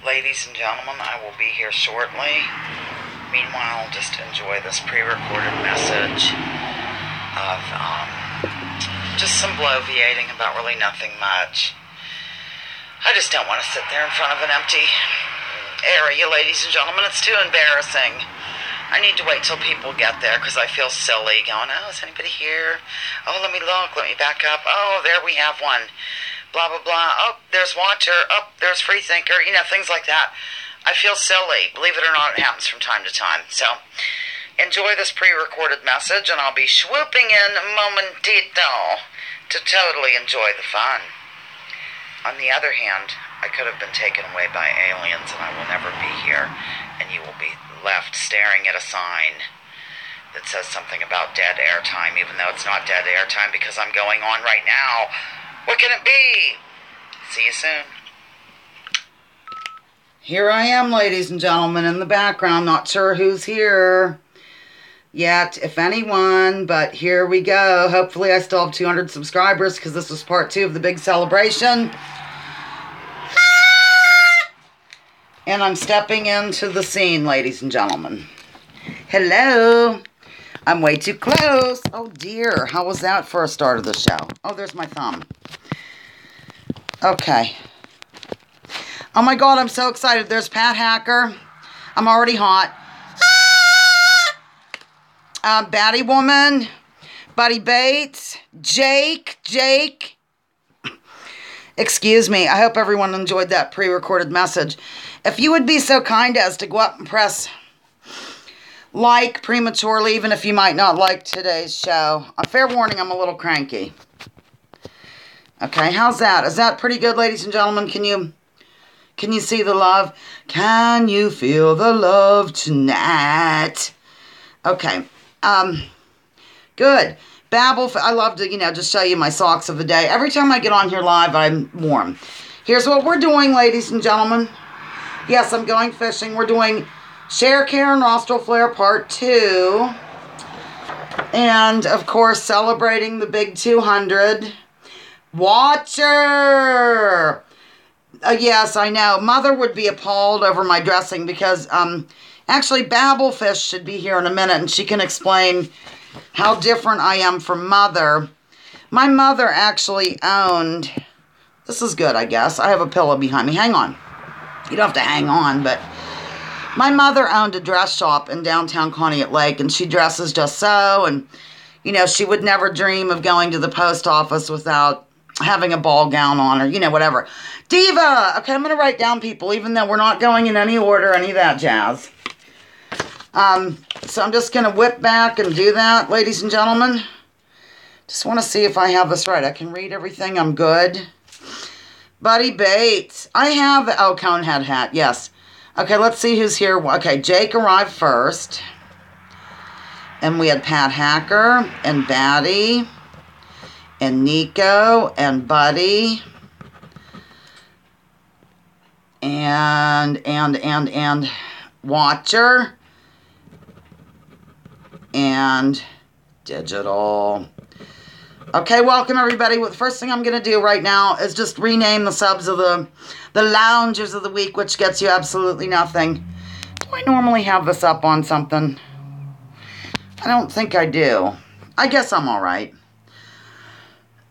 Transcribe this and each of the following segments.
Ladies and gentlemen, I will be here shortly. Meanwhile, just enjoy this pre-recorded message of just some bloviating about really nothing much. I just don't want to sit there in front of an empty area, ladies and gentlemen. It's too embarrassing. I need to wait till people get there because I feel silly going, oh, is anybody here? Oh, let me look. Let me back up. Oh, there we have one. Blah, blah, blah. Oh, there's Watcher. Oh, there's Freethinker. You know, things like that. I feel silly. Believe it or not, it happens from time to time. So, enjoy this pre-recorded message, and I'll be swooping in momentito to totally enjoy the fun. On the other hand, I could have been taken away by aliens, and I will never be here, and you will be left staring at a sign that says something about dead airtime, even though it's not dead airtime because I'm going on right now. What can it be? See you soon. Here I am, ladies and gentlemen, in the background. Not sure who's here yet, if anyone, but here we go. Hopefully I still have 200 subscribers because this was part 2 of the big celebration. And I'm stepping into the scene, ladies and gentlemen. Hello. I'm way too close. Oh, dear. How was that for a start of the show? Oh, there's my thumb. Okay. Oh, my God. I'm so excited. There's Pat Hacker. I'm already hot. Batty Woman. Buddy Bates. Jake. Excuse me. I hope everyone enjoyed that pre-recorded message. If you would be so kind as to go up and press like prematurely, even if you might not like today's show. A fair warning, I'm a little cranky. Okay, how's that? Is that pretty good, ladies and gentlemen? Can you see the love? Can you feel the love tonight? Okay. Good. Babble. I love to, just show you my socks of the day. Every time I get on here live, I'm warm. Here's what we're doing, ladies and gentlemen. Yes, I'm going fishing. We're doing Share Care Nostril Flare Part 2. And, of course, celebrating the big 200. Watcher! Yes, I know. Mother would be appalled over my dressing because, actually, Babblefish should be here in a minute and she can explain how different I am from Mother. My mother actually owned... This is good, I guess. I have a pillow behind me. Hang on. You don't have to hang on, but... My mother owned a dress shop in downtown Conneaut Lake, and she dresses just so, and, she would never dream of going to the post office without having a ball gown on, or, whatever. Diva! Okay, I'm going to write down people, even though we're not going in any order, any of that jazz. So I'm just going to whip back and do that, ladies and gentlemen. Just want to see if I have this right. I can read everything. I'm good. Buddy Bates. I have, Conehead hat, yes. Okay, let's see who's here. Okay, Jake arrived first. And we had Pat Hacker and Batty and Nico and Buddy and Watcher and Digital. Okay, welcome everybody. Well, the first thing I'm going to do right now is just rename the subs of the loungers of the week, which gets you absolutely nothing. Do I normally have this up on something? I don't think I do. I guess I'm all right.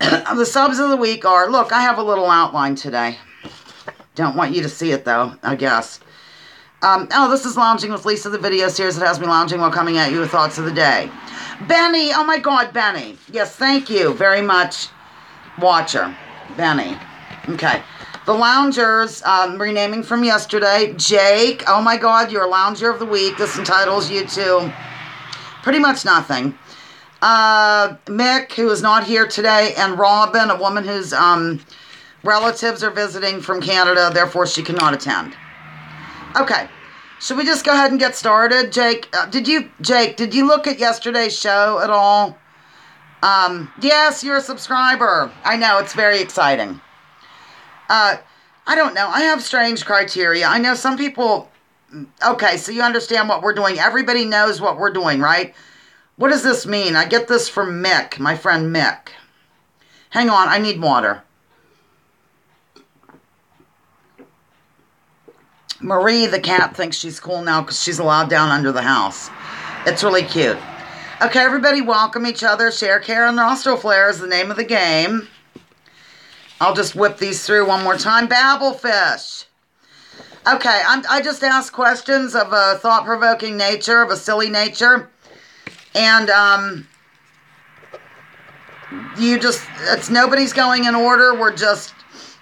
The subs of the week are, look, I have a little outline today. Don't want you to see it, though, I guess. This is Lounging with Lisa, the video series that has me lounging while coming at you with thoughts of the day. Benny, oh my God, Benny. Yes, thank you very much, Watcher. Benny. Okay. The Loungers, renaming from yesterday. Jake, oh my God, you're a Lounger of the Week. This entitles you to pretty much nothing. Mick, who is not here today, and Robin, a woman whose relatives are visiting from Canada, therefore she cannot attend. Okay. Should we just go ahead and get started? Jake, did you look at yesterday's show at all? Yes, you're a subscriber. I know, it's very exciting. I don't know. I have strange criteria. I know some people... Okay, so you understand what we're doing. Everybody knows what we're doing, right? What does this mean? I get this from Mick, my friend Mick. Hang on, I need water. Marie, the cat, thinks she's cool now because she's allowed down under the house. It's really cute. Okay, everybody welcome each other. Share, care, and nostril flare is the name of the game. I'll just whip these through one more time. Babblefish. Okay, I just ask questions of a thought-provoking nature, of a silly nature. And, it's nobody's going in order. We're just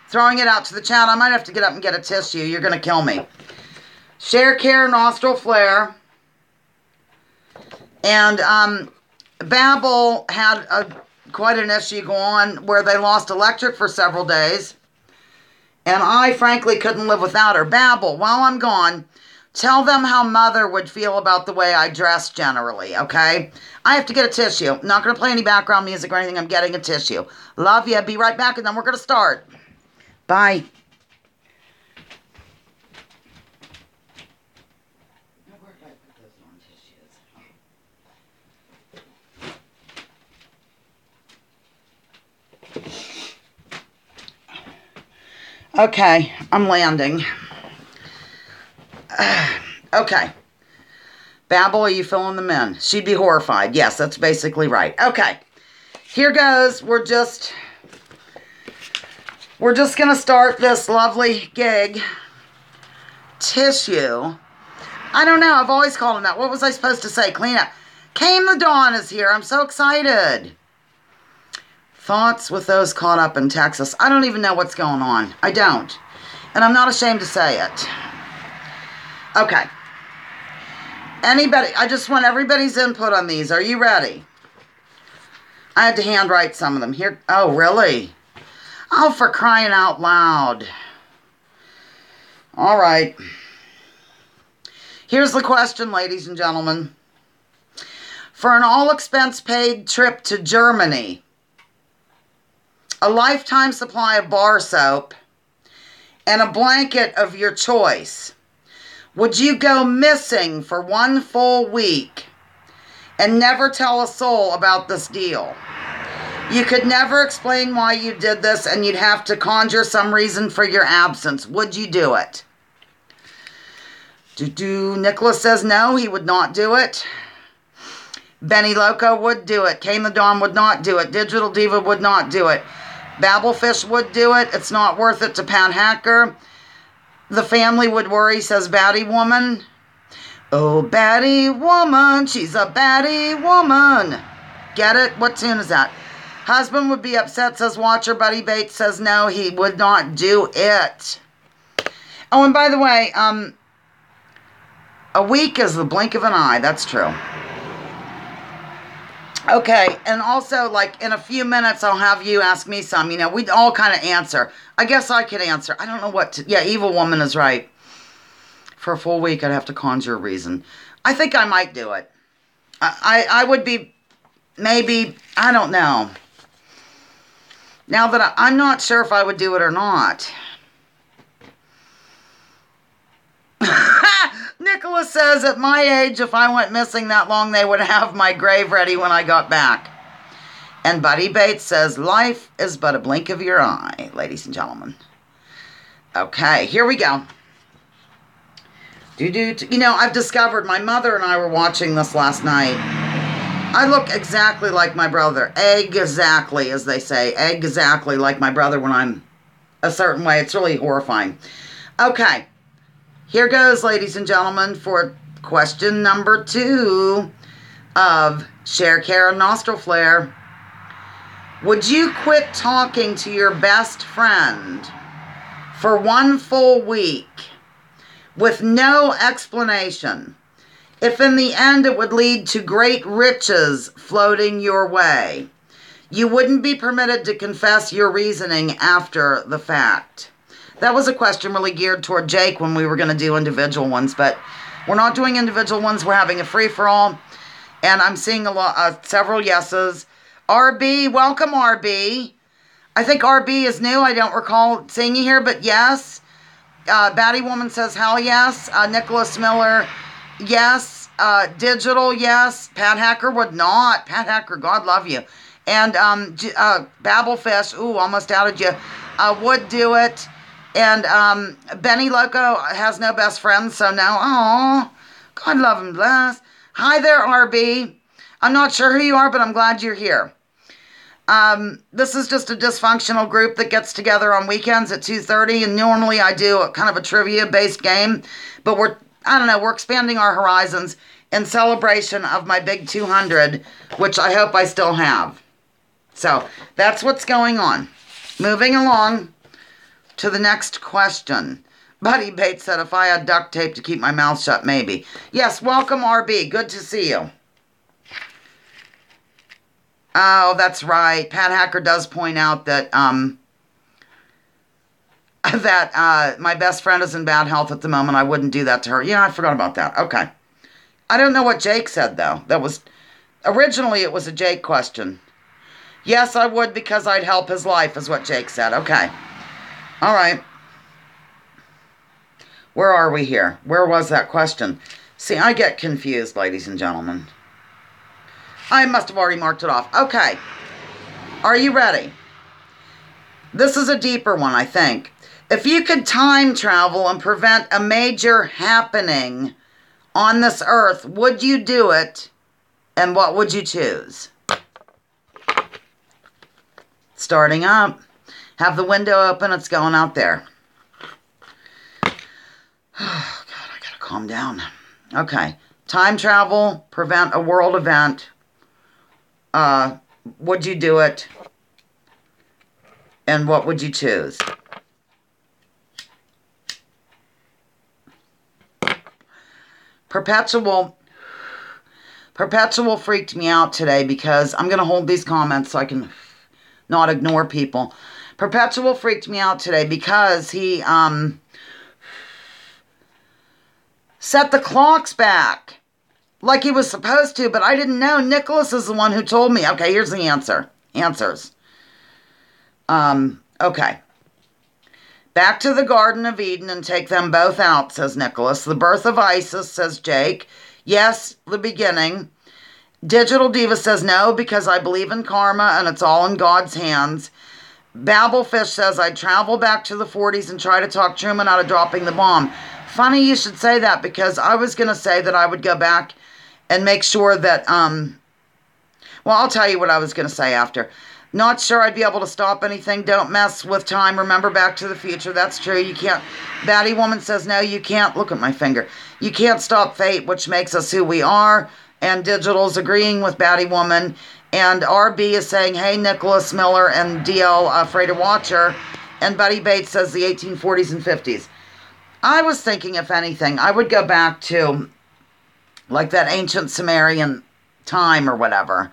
throwing it out to the chat. I might have to get up and get a tissue. You're going to kill me. Share, care, nostril flare. And Babel had quite an issue go on where they lost electric for several days. And I, frankly, couldn't live without her. Babel, while I'm gone, tell them how Mother would feel about the way I dress generally, okay? I have to get a tissue. I'm not going to play any background music or anything. I'm getting a tissue. Love ya. Be right back, and then we're going to start. Bye. Okay, I'm landing. Okay. Babel, are you filling them in? She'd be horrified. Yes, that's basically right. Okay. Here goes. We're just going to start this lovely gig. Tissue. I don't know. I've always called him that. What was I supposed to say? Clean up. Came the Dawn is here. I'm so excited. Thoughts with those caught up in Texas. I don't even know what's going on. I don't. And I'm not ashamed to say it. Okay. Anybody, I just want everybody's input on these. Are you ready? I had to handwrite some of them. Here. Oh, really? Oh, for crying out loud. All right. Here's the question, ladies and gentlemen. For an all-expense-paid trip to Germany, a lifetime supply of bar soap, and a blanket of your choice, would you go missing for 1 full week and never tell a soul about this deal? You could never explain why you did this, and you'd have to conjure some reason for your absence. Would you do it? Nicholas says no, he would not do it. Benny Loco would do it. Kane the Dawn would not do it. Digital Diva would not do it. Babblefish would do it. It's not worth it to Pat Hacker. The family would worry, says Batty Woman. Oh, Batty Woman, she's a Batty Woman. Get it? What tune is that? Husband would be upset, says Watcher. Buddy Bates says no, he would not do it. Oh, and by the way, a week is the blink of an eye. That's true. Okay, and also, like, in a few minutes, I'll have you ask me some. You know, we'd all kind of answer. I guess I could answer. I don't know what to... Yeah, Evil Woman is right. For a full week, I'd have to conjure a reason. I think I might do it. I would be... Maybe... I don't know. Now that I'm not sure if I would do it or not. Nicholas says, at my age, if I went missing that long, they would have my grave ready when I got back. And Buddy Bates says, life is but a blink of your eye, ladies and gentlemen. Okay, here we go. You know, I've discovered, my mother and I were watching this last night. I look exactly like my brother. Exactly, as they say. Exactly like my brother when I'm a certain way. It's really horrifying. Okay. Here goes, ladies and gentlemen, for question number 2 of Share, Care, and Nostril Flare. Would you quit talking to your best friend for 1 full week with no explanation if in the end it would lead to great riches floating your way? You wouldn't be permitted to confess your reasoning after the fact. That was a question really geared toward Jake when we were going to do individual ones, but we're not doing individual ones. We're having a free-for-all, and I'm seeing several yeses. RB, welcome, RB. I think RB is new. I don't recall seeing you here, but yes. Batty Woman says, hell yes. Nicholas Miller, yes. Digital, yes. Pat Hacker would not. Pat Hacker, God love you. And Babblefish, ooh, almost outed you, would do it. And Benny Loco has no best friend, so now, oh, God love him bless. Hi there, RB. I'm not sure who you are, but I'm glad you're here. This is just a dysfunctional group that gets together on weekends at 2:30, and normally I do a kind of a trivia-based game, but we're expanding our horizons in celebration of my big 200, which I hope I still have. So that's what's going on. Moving along to the next question. Buddy Bates said, if I had duct tape to keep my mouth shut, maybe. Yes, welcome, RB. Good to see you. Oh, that's right. Pat Hacker does point out that my best friend is in bad health at the moment. I wouldn't do that to her. Yeah, I forgot about that. Okay. I don't know what Jake said, though. Originally it was a Jake question. Yes, I would because I'd help his life, is what Jake said. Okay. All right. Where are we here? Where was that question? See, I get confused, ladies and gentlemen. I must have already marked it off. Okay. Are you ready? This is a deeper one, I think. If you could time travel and prevent a major happening on this earth, would you do it? And what would you choose? Starting up. Have the window open. It's going out there. Oh, God, I gotta calm down. Okay. Time travel, prevent a world event. Would you do it? And what would you choose? Perpetual freaked me out today because I'm going to hold these comments so I can not ignore people. Perpetual freaked me out today because he set the clocks back like he was supposed to, but I didn't know. Nicholas is the one who told me. Okay, here's the answers. Okay. Back to the Garden of Eden and take them both out, says Nicholas. The birth of Isis, says Jake. Yes, the beginning. Digital Diva says no, because I believe in karma and it's all in God's hands. Babelfish says I'd travel back to the 40s and try to talk Truman out of dropping the bomb. Funny you should say that, because I was going to say that I would go back and make sure that, well, I'll tell you what I was going to say after. Not sure I'd be able to stop anything. Don't mess with time. Remember Back to the Future. That's true. You can't. Batty Woman says, no, you can't. Look at my finger. You can't stop fate, which makes us who we are. And Digital's agreeing with Batty Woman. And RB is saying, hey, Nicholas Miller and DL Freighter Watcher. And Buddy Bates says the 1840s and 50s. I was thinking, if anything, I would go back to, like, that ancient Sumerian time or whatever.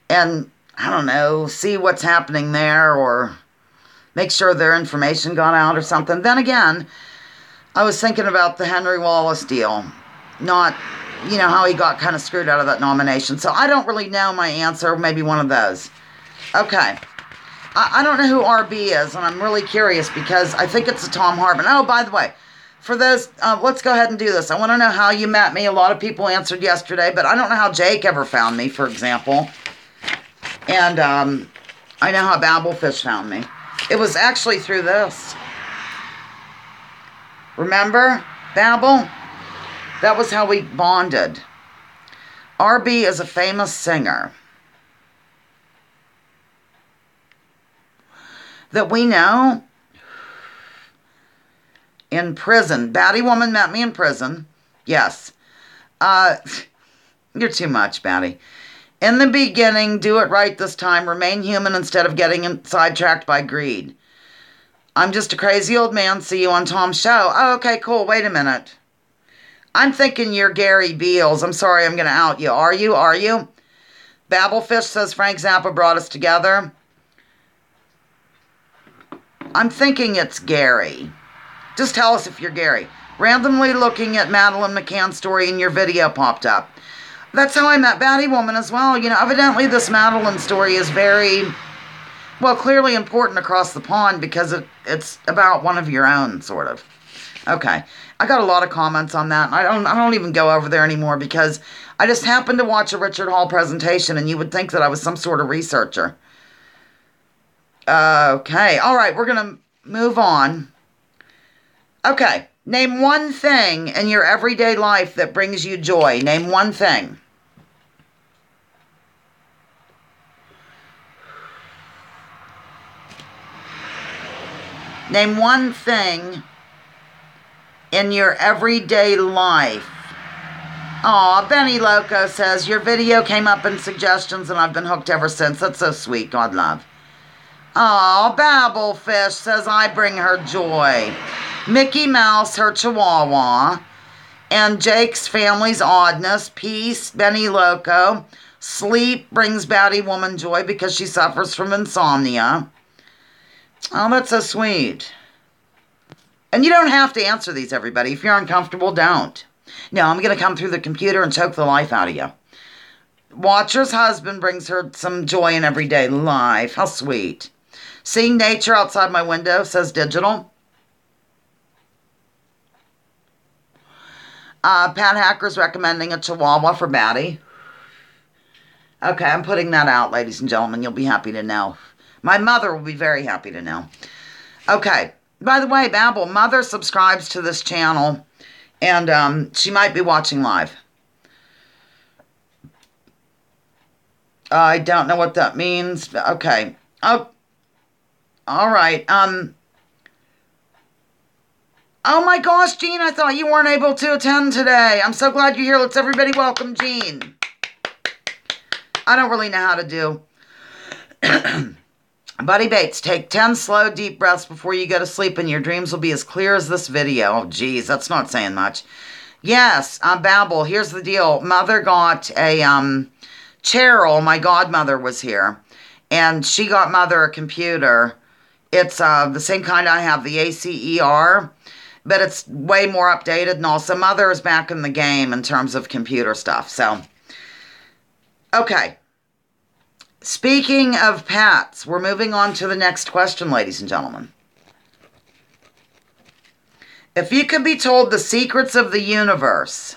And I don't know, see what's happening there, or make sure their information got out or something. Then again, I was thinking about the Henry Wallace deal. Not, how he got kind of screwed out of that nomination. So I don't really know my answer. Maybe one of those. Okay. I don't know who RB is, and I'm really curious because I think it's a Tom Hartman. Oh, by the way, for those, let's go ahead and do this. I want to know how you met me. A lot of people answered yesterday, but I don't know how Jake ever found me, for example. And I know how Babelfish found me. It was actually through this. Remember, Babel? That was how we bonded. RB is a famous singer that we know in prison. Batty Woman met me in prison. Yes. You're too much, Batty. In the beginning, do it right this time. Remain human instead of getting sidetracked by greed. I'm just a crazy old man. See you on Tom's show. Oh, okay, cool. Wait a minute. I'm thinking you're Gary Beals. I'm sorry, I'm going to out you. Are you? Babelfish says Frank Zappa brought us together. I'm thinking it's Gary. Just tell us if you're Gary. Randomly looking at Madeline McCann's story and your video popped up. That's how I met Batty Woman as well. Evidently this Madeline story is very, well, clearly important across the pond because it's about one of your own, sort of. Okay. I got a lot of comments on that. I don't even go over there anymore because I just happened to watch a Richard Hall presentation and you would think that I was some sort of researcher. Okay. All right. We're going to move on. Okay, name one thing in your everyday life that brings you joy. Name one thing. Name one thing in your everyday life. Aw, Benny Loco says, your video came up in suggestions and I've been hooked ever since. That's so sweet. God love. Aw, Babblefish says, I bring her joy. Mickey Mouse, her chihuahua. And Jake's family's oddness. Peace, Benny Loco. Sleep brings Batty Woman joy because she suffers from insomnia. Oh, that's so sweet. And you don't have to answer these, everybody. If you're uncomfortable, don't. No, I'm going to come through the computer and choke the life out of you. Watcher's husband brings her some joy in everyday life. How sweet. Seeing nature outside my window, says Digital. Pat Hacker's recommending a chihuahua for Batty. Okay, I'm putting that out, ladies and gentlemen. You'll be happy to know. My mother will be very happy to know. Okay. By the way, Babble, Mother subscribes to this channel, and she might be watching live. I don't know what that means. Okay. Oh, all right. Oh my gosh, Jean, I thought you weren't able to attend today. I'm so glad you're here. Let's everybody welcome Jean. I don't really know how to do. Buddy Bates, take 10 slow, deep breaths before you go to sleep and your dreams will be as clear as this video. Oh, geez, that's not saying much. Yes, Babble, here's the deal. Mother got a, Cheryl, my godmother, was here, and she got Mother a computer. It's the same kind I have, the ACER, but it's way more updated, and also Mother is back in the game in terms of computer stuff, so. Okay. Speaking of pets, we're moving on to the next question, ladies and gentlemen. If you could be told the secrets of the universe,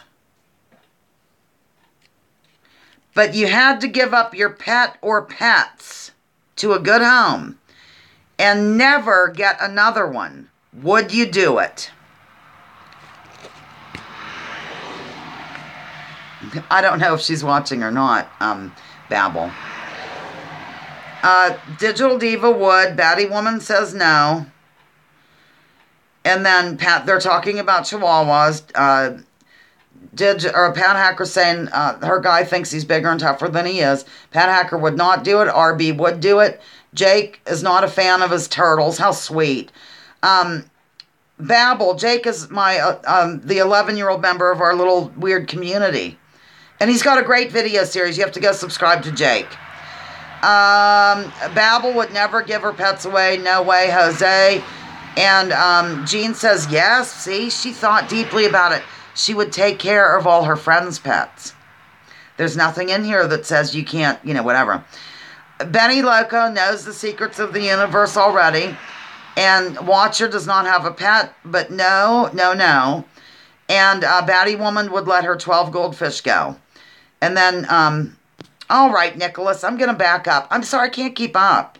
but you had to give up your pet or pets to a good home and never get another one, would you do it? I don't know if she's watching or not, Babble. Digital Diva would. Batty Woman says no. And then they're talking about chihuahuas. Pat Hacker saying her guy thinks he's bigger and tougher than he is. Pat Hacker would not do it. RB would do it. Jake is not a fan of his turtles. How sweet. Babble, Jake is my the 11-year-old member of our little weird community. And he's got a great video series. You have to go subscribe to Jake. Babble would never give her pets away. No way, Jose. And Jean says yes. See, she thought deeply about it. She would take care of all her friends' pets. There's nothing in here that says you can't, whatever. Benny Loco knows the secrets of the universe already. And Watcher does not have a pet, but no. And Batty Woman would let her 12 goldfish go. And then, all right, Nicholas, I'm going to back up. I'm sorry, I can't keep up.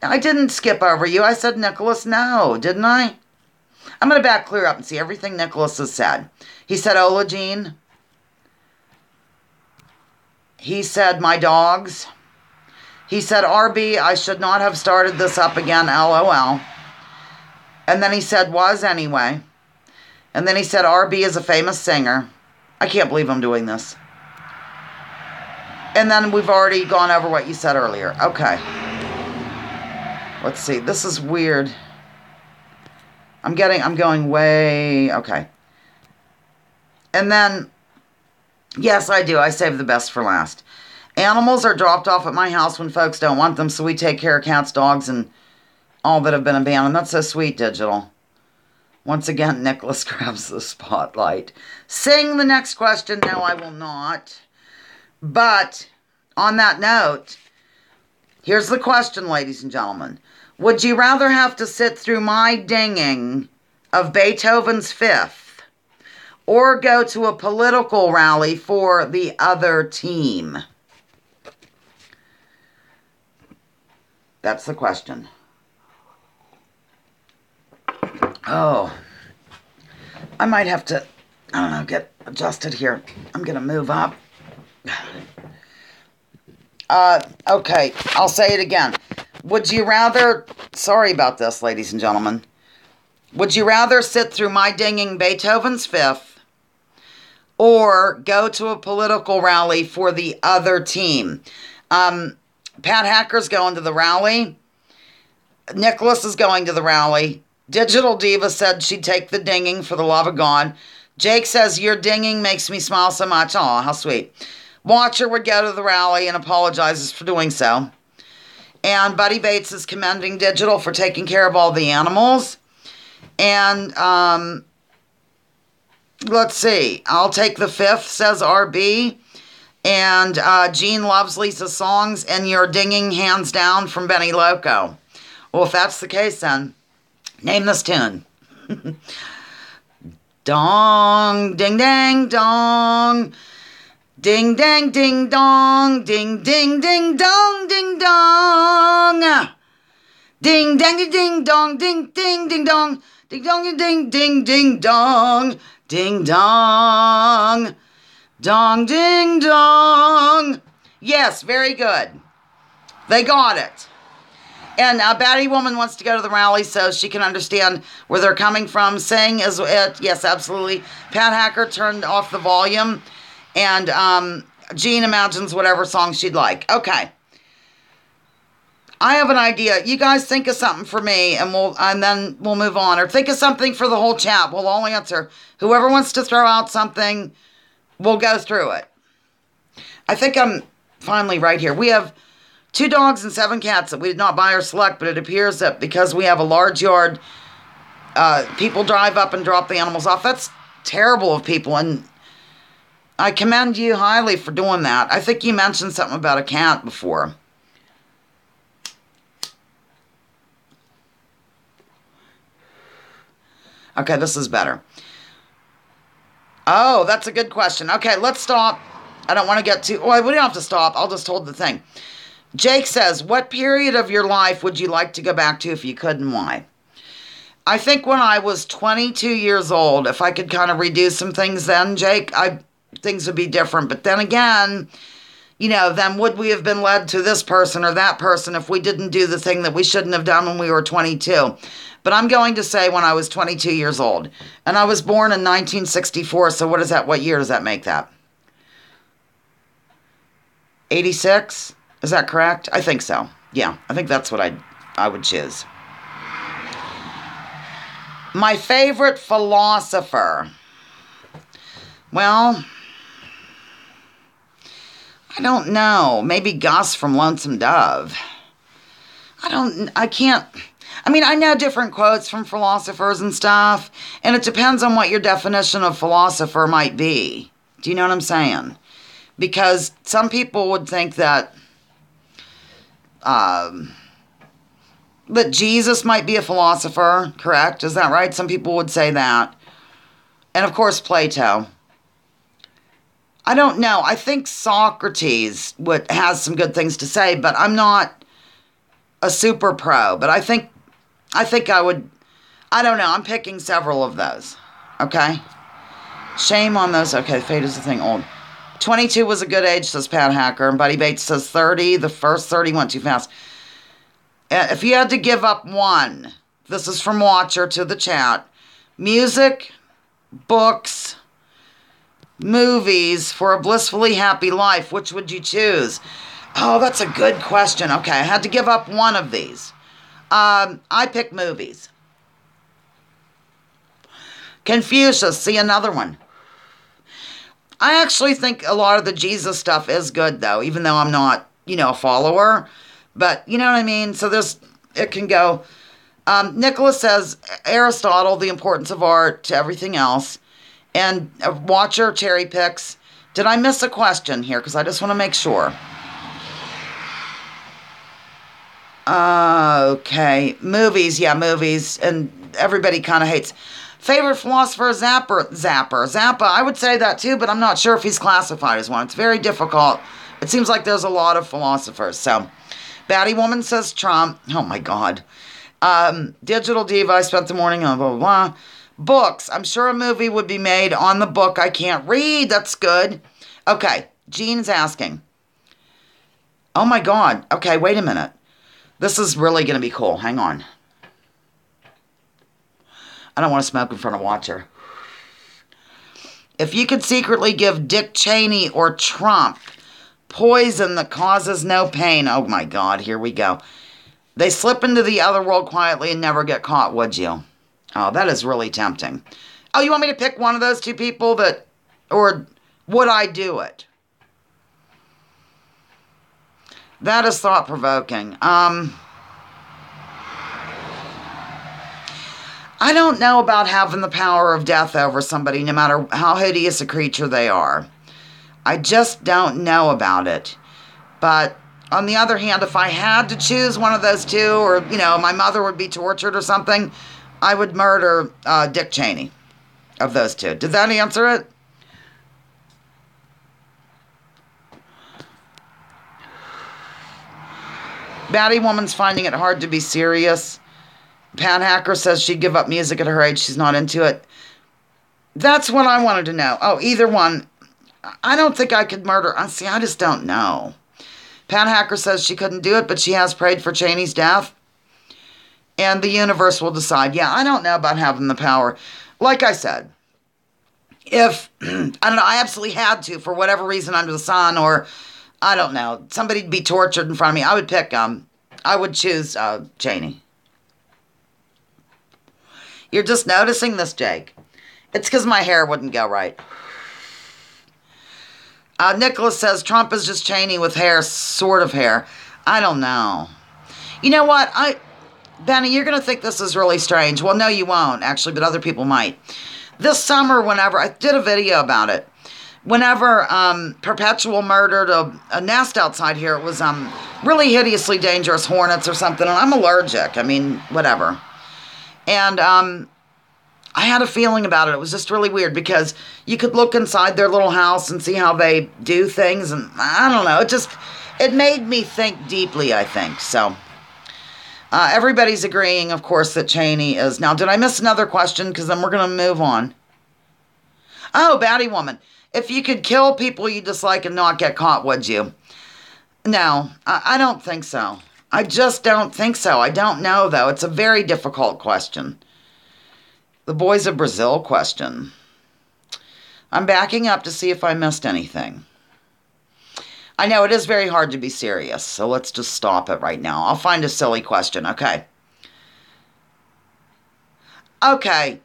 I didn't skip over you. I said Nicholas, no, didn't I? I'm going to back clear up and see everything Nicholas has said. He said, Ola Jean. He said, my dogs. He said, RB, I should not have started this up again, LOL. And then he said, was anyway. And then he said, RB is a famous singer. I can't believe I'm doing this. And then we've already gone over what you said earlier. Okay. Let's see. This is weird. I'm going way... Okay. And then, yes, I do. I save the best for last. Animals are dropped off at my house when folks don't want them, so we take care of cats, dogs, and all that have been abandoned. That's so sweet, Digital. Once again, Nicholas grabs the spotlight. Sing the next question. No, I will not. But on that note, here's the question, ladies and gentlemen. Would you rather have to sit through my dinging of Beethoven's Fifth or go to a political rally for the other team? That's the question. Oh, I might have to, I don't know, get adjusted here. I'm going to move up. Okay, I'll say it again. Would you rather, sorry about this, ladies and gentlemen. Would you rather sit through my dinging Beethoven's Fifth or go to a political rally for the other team? Pat Hacker's going to the rally. Nicholas is going to the rally. Digital Diva said she'd take the dinging for the love of God. Jake says, your dinging makes me smile so much. Aw, how sweet. Watcher would go to the rally and apologizes for doing so. And Buddy Bates is commending Digital for taking care of all the animals. And, let's see. I'll take the fifth, says RB. And Gene loves Lisa's songs. And you're dinging hands down from Benny Loco. Well, if that's the case, then name this tune. Dong, ding, dang, dong. Ding, dang, ding, dong. Ding, ding, ding, dong, ding, dong. Ding, dang, ding, ding, dong. Ding, ding, ding, dong. Ding, dong, ding, ding, ding, dong. Ding, dong. Dong, ding, dong. Yes, very good. They got it. And Batty Woman wants to go to the rally so she can understand where they're coming from. Sing is it. Yes, absolutely. Pat Hacker turned off the volume. And Jean imagines whatever song she'd like. Okay. I have an idea. You guys think of something for me and then we'll move on. Or think of something for the whole chat. We'll all answer. Whoever wants to throw out something, we'll go through it. I think I'm finally right here. We have 2 dogs and 7 cats that we did not buy or select, but it appears that because we have a large yard, people drive up and drop the animals off. That's terrible of people, and I commend you highly for doing that. I think you mentioned something about a cat before. Okay, this is better. Oh, that's a good question. Okay, let's stop. I don't want to get too... Well, we don't have to stop. I'll just hold the thing. Jake says, what period of your life would you like to go back to if you could and why? I think when I was 22 years old, if I could kind of redo some things then, Jake, things would be different. But then again, you know, then would we have been led to this person or that person if we didn't do the thing that we shouldn't have done when we were 22? But I'm going to say when I was 22 years old. And I was born in 1964, so what is that? What year does that make that? 86? Is that correct? I think so. Yeah, I think that's what I would choose. My favorite philosopher. Well, I don't know. Maybe Gus from Lonesome Dove. I know different quotes from philosophers and stuff, and it depends on what your definition of philosopher might be. Do you know what I'm saying? Because some people would think that Jesus might be a philosopher, correct? Is that right? Some people would say that. And of course, Plato. I don't know. I think Socrates has some good things to say, but I'm not a super pro. But I think I would, I don't know. I'm picking several of those. Okay? Shame on those. Okay, fate is the thing. Old. 22 was a good age, says Pat Hacker. And Buddy Bates says 30. The first 30 went too fast. If you had to give up one, this is from Watcher to the chat. Music, books, movies for a blissfully happy life, which would you choose? Oh, that's a good question. Okay, I had to give up one of these. I pick movies. Confucius, see another one. I actually think a lot of the Jesus stuff is good, though, even though I'm not, a follower. But, you know what I mean? So it can go. Nicholas says, Aristotle, the importance of art to everything else. And Watcher cherry picks. Did I miss a question here? Because I just want to make sure. Okay. Movies. Yeah, movies. And everybody kind of hates. Favorite philosopher, Zappa. I would say that too, but I'm not sure if he's classified as one. It's very difficult. It seems like there's a lot of philosophers. So, Batty Woman says Trump. Oh my God. Digital Diva, I spent the morning on blah, blah, blah. Books. I'm sure a movie would be made on the book. I can't read. That's good. Okay. Jean's asking. Oh my God. Okay, wait a minute. This is really going to be cool. Hang on. I don't want to smoke in front of Watcher. If you could secretly give Dick Cheney or Trump poison that causes no pain. Oh my God, here we go. They slip into the other world quietly and never get caught, would you? Oh, that is really tempting. Oh, you want me to pick one of those two people that, or would I do it? That is thought-provoking. I don't know about having the power of death over somebody, no matter how hideous a creature they are. I just don't know about it. But on the other hand, if I had to choose one of those two, or, you know, my mother would be tortured or something, I would murder Dick Cheney of those two. Did that answer it? Batty Woman's finding it hard to be serious. Pan Hacker says she'd give up music at her age. She's not into it. That's what I wanted to know. Oh, either one. I don't think I could murder. See, I just don't know. Pan Hacker says she couldn't do it, but she has prayed for Cheney's death. And the universe will decide. Yeah, I don't know about having the power. Like I said, if, I don't know, I absolutely had to, for whatever reason under the sun, or, I don't know, somebody'd be tortured in front of me, I would pick, I would choose Cheney. You're just noticing this, Jake. It's because my hair wouldn't go right. Nicholas says Trump is just Cheney with hair, sort of hair. I don't know. You know what? Benny, you're going to think this is really strange. Well, no, you won't, actually, but other people might. This summer, whenever, I did a video about it. Whenever Perpetual murdered a nest outside here, it was really hideously dangerous hornets or something, and I'm allergic. I mean, whatever. And I had a feeling about it. It was just really weird because you could look inside their little house and see how they do things. And I don't know. It made me think deeply, I think. So everybody's agreeing, of course, that Cheney is. Now, did I miss another question? Because then we're going to move on. Oh, Batty Woman. If you could kill people you dislike and not get caught, would you? No, I don't think so. I just don't think so. I don't know, though. It's a very difficult question. The Boys of Brazil question. I'm backing up to see if I missed anything. I know it is very hard to be serious, so let's just stop it right now. I'll find a silly question, okay? Okay,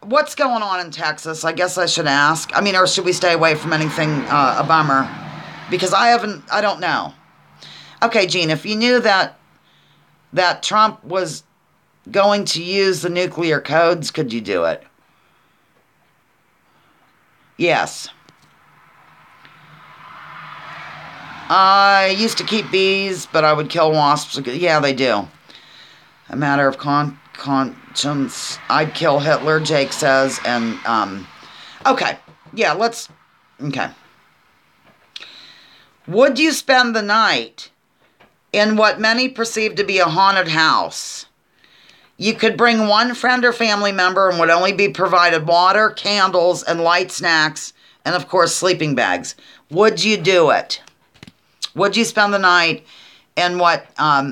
what's going on in Texas? I guess I should ask. I mean, or should we stay away from anything a bummer? Because I don't know. Okay, Gene, if you knew that Trump was going to use the nuclear codes, could you do it? Yes. I used to keep bees, but I would kill wasps. Yeah, they do. A matter of conscience. I'd kill Hitler, Jake says. And, okay. Yeah, okay. Would you spend the night in what many perceive to be a haunted house? You could bring one friend or family member and would only be provided water, candles, and light snacks, and of course sleeping bags. Would you do it? Would you spend the night in what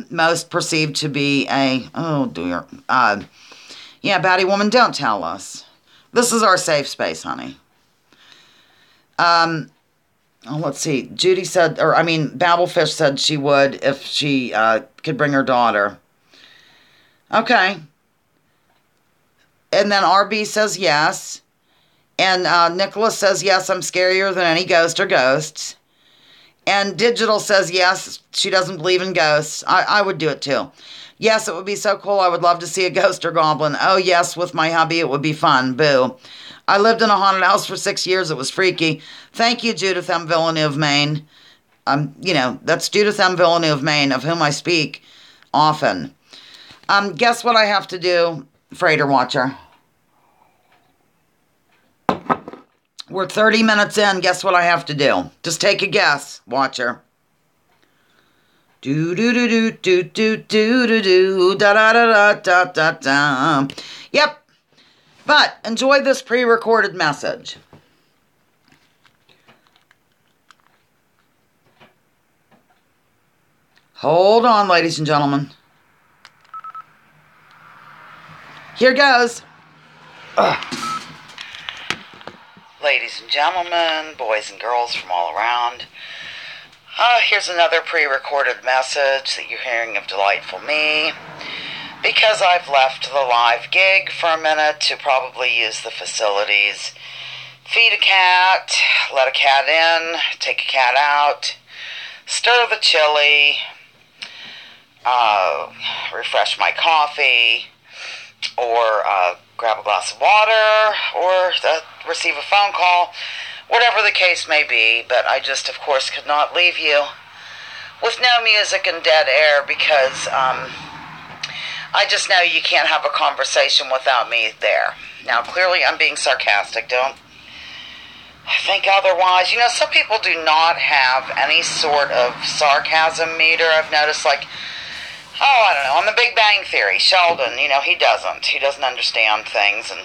most perceive to be oh dear. Yeah, Batty Woman, don't tell us. This is our safe space, honey. Let's see. Judy said, Babelfish said she would if she could bring her daughter. Okay. And then RB says yes. And Nicholas says, yes, I'm scarier than any ghost or ghosts. And Digital says, yes, she doesn't believe in ghosts. I would do it too. Yes, it would be so cool. I would love to see a ghost or goblin. Oh, yes, with my hubby, it would be fun. Boo. I lived in a haunted house for 6 years. It was freaky. Thank you, Judith M. Villeneuve, Maine. That's Judith M. Villeneuve, Maine, of whom I speak often. Guess what I have to do, Freighter Watcher? We're 30 minutes in. Guess what I have to do? Just take a guess, Watcher. Do do do do do do do do do da da da da da da da. Yep. But enjoy this pre-recorded message. Hold on, ladies and gentlemen. Here goes. Ugh. Ladies and gentlemen, boys and girls from all around. Here's another pre-recorded message that you're hearing of Delightful Me. Because I've left the live gig for a minute to probably use the facilities. Feed a cat, let a cat in, take a cat out, stir the chili, refresh my coffee, or grab a glass of water, or receive a phone call, whatever the case may be. But I just, of course, could not leave you with no music and dead air because I just know you can't have a conversation without me there. Now, clearly I'm being sarcastic. Don't think otherwise. You know, some people do not have any sort of sarcasm meter. I've noticed, like, I don't know, on The Big Bang Theory, Sheldon, you know, he doesn't understand things, and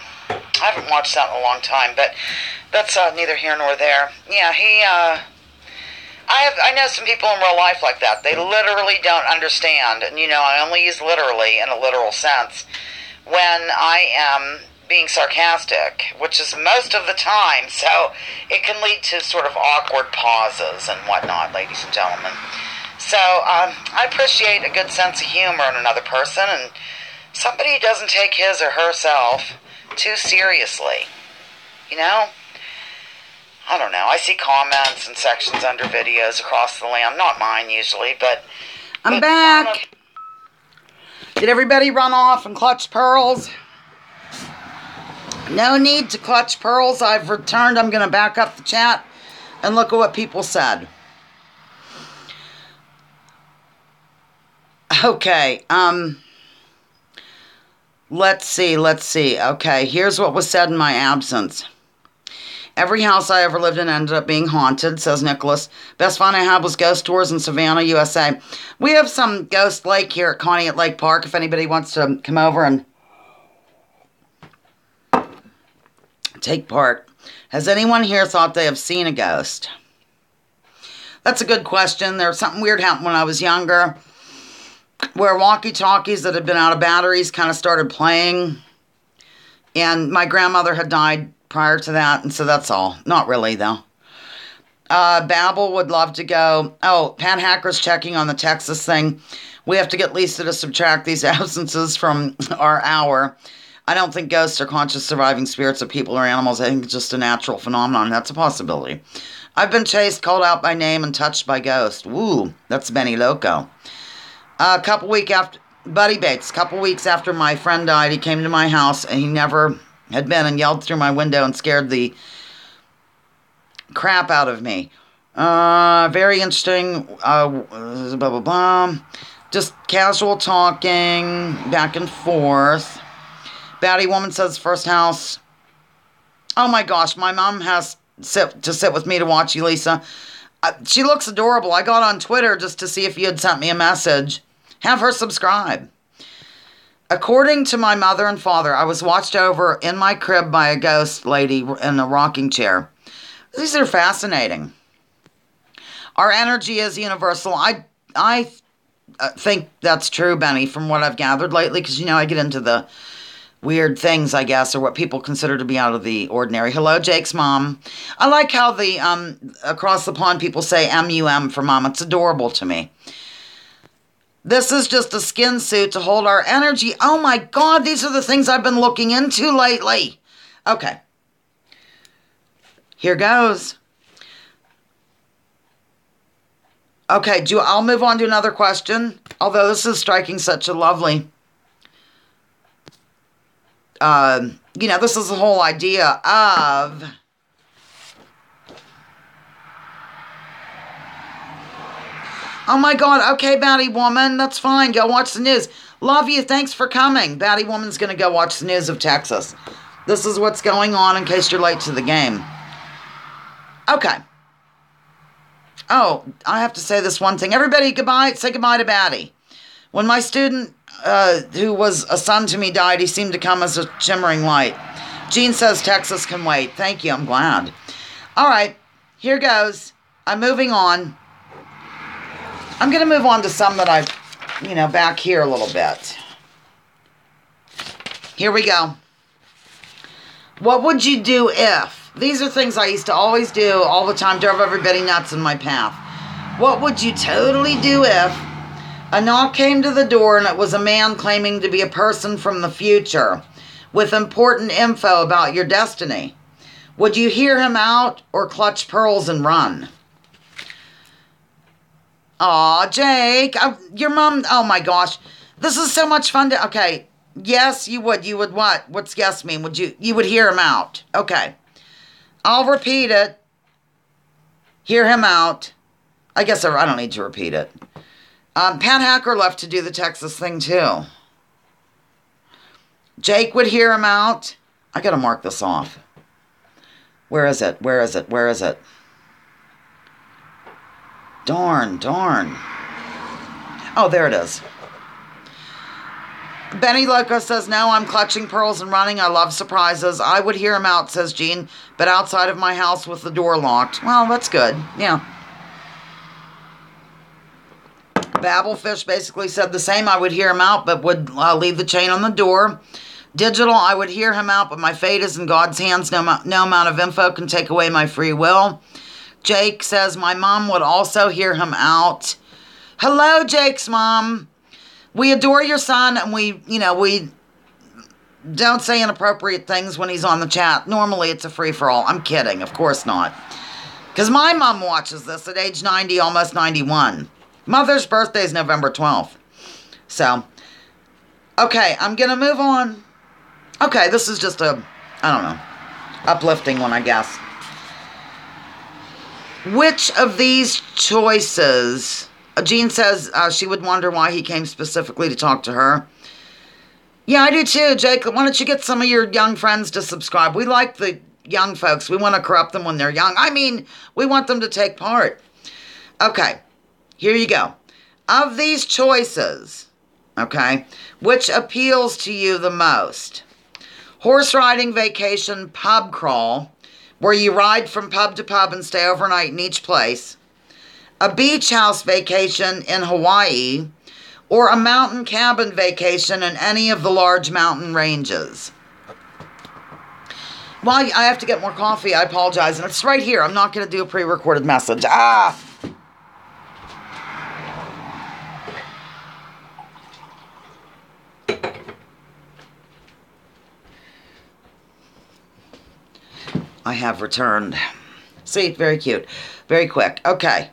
I haven't watched that in a long time, but that's neither here nor there. Yeah, I know some people in real life like that. They literally don't understand, and, you know, I only use literally in a literal sense when I am being sarcastic, which is most of the time, so it can lead to sort of awkward pauses and whatnot, ladies and gentlemen. So, I appreciate a good sense of humor in another person, and somebody who doesn't take his or herself too seriously. You know? I don't know. I see comments and sections under videos across the land. Not mine, usually, but I'm back! Did everybody run off and clutch pearls? No need to clutch pearls. I've returned. I'm going to back up the chat and look at what people said. Okay, let's see. Okay, here's what was said in my absence. Every house I ever lived in ended up being haunted, says Nicholas. Best fun I had was ghost tours in Savannah, USA. We have some ghost lake here at Conneaut Lake Park, if anybody wants to come over and take part. Has anyone here thought they have seen a ghost? That's a good question. There's something weird happened when I was younger, where walkie-talkies that had been out of batteries kind of started playing. And my grandmother had died prior to that, and so that's all. Not really, though. Babel would love to go. Oh, Pat Hacker's checking on the Texas thing. We have to get Lisa to subtract these absences from our hour. I don't think ghosts are conscious surviving spirits of people or animals. I think it's just a natural phenomenon. That's a possibility. I've been chased, called out by name, and touched by ghosts. Woo, that's Benny Loco. Buddy Bates, a couple weeks after my friend died, he came to my house, and he never had been, and yelled through my window and scared the crap out of me. Very interesting. Blah, blah, blah. Just casual talking, back and forth. Batty Woman says, first house. Oh my gosh, my mom has to sit with me to watch you, Lisa. She looks adorable. I got on Twitter just to see if you had sent me a message. Have her subscribe. According to my mother and father, I was watched over in my crib by a ghost lady in a rocking chair. These are fascinating. Our energy is universal. I think that's true, Benny, from what I've gathered lately, because, you know, I get into the weird things, I guess, or what people consider to be out of the ordinary. Hello, Jake's mom. I like how the across the pond people say MUM for mom. It's adorable to me. This is just a skin suit to hold our energy. Oh my God, these are the things I've been looking into lately. Okay. Here goes. Okay, I'll move on to another question. Although this is striking such a lovely... you know, this is the whole idea of... Oh my God, okay, Batty Woman, that's fine. Go watch the news. Love you, thanks for coming. Batty Woman's going to go watch the news of Texas. This is what's going on in case you're late to the game. Okay. Oh, I have to say this one thing. Everybody, goodbye. Say goodbye to Batty. When my student, who was a son to me, died, he seemed to come as a shimmering light. Jean says Texas can wait. Thank you. I'm glad. All right. Here goes. I'm moving on. I'm going to move on to some that I've, back here a little bit. Here we go. What would you do if? These are things I used to always do all the time, drove everybody nuts in my path. What would you totally do if a knock came to the door and it was a man claiming to be a person from the future with important info about your destiny? Would you hear him out or clutch pearls and run? Aw, Jake, your mom, oh my gosh. This is so much fun to, okay. Yes, you would. You would what? What's yes mean? You would hear him out. Okay. I'll repeat it. Hear him out. I guess I don't need to repeat it. Pat Hacker left to do the Texas thing too. Jake would hear him out. I gotta mark this off. Where is it? Where is it? Where is it? Darn. Oh, there it is. Benny Loco says, no, I'm clutching pearls and running. I love surprises. I would hear him out, says Jean, but outside of my house with the door locked. Well, that's good. Yeah. Babelfish basically said the same. I would hear him out, but would leave the chain on the door. Digital, I would hear him out, but my fate is in God's hands. No amount of info can take away my free will. Jake says, my mom would also hear him out. Hello, Jake's mom. We adore your son, and we don't say inappropriate things when he's on the chat. Normally, it's a free-for-all. I'm kidding. Of course not. Because my mom watches this at age 90, almost 91. Mother's birthday is November 12th. So, okay, I'm going to move on. Okay, this is just uplifting one, I guess. Which of these choices... Jean says she would wonder why he came specifically to talk to her. Yeah, I do too, Jake. Why don't you get some of your young friends to subscribe? We like the young folks. We want to corrupt them when they're young. I mean, we want them to take part. Okay, here you go. Of these choices, okay, which appeals to you the most? Horse riding vacation pub crawl, where you ride from pub to pub and stay overnight in each place. A beach house vacation in Hawaii, or a mountain cabin vacation in any of the large mountain ranges. Well, I have to get more coffee. I apologize. And it's right here. I'm not going to do a pre-recorded message. I have returned. See, very cute. Very quick. Okay.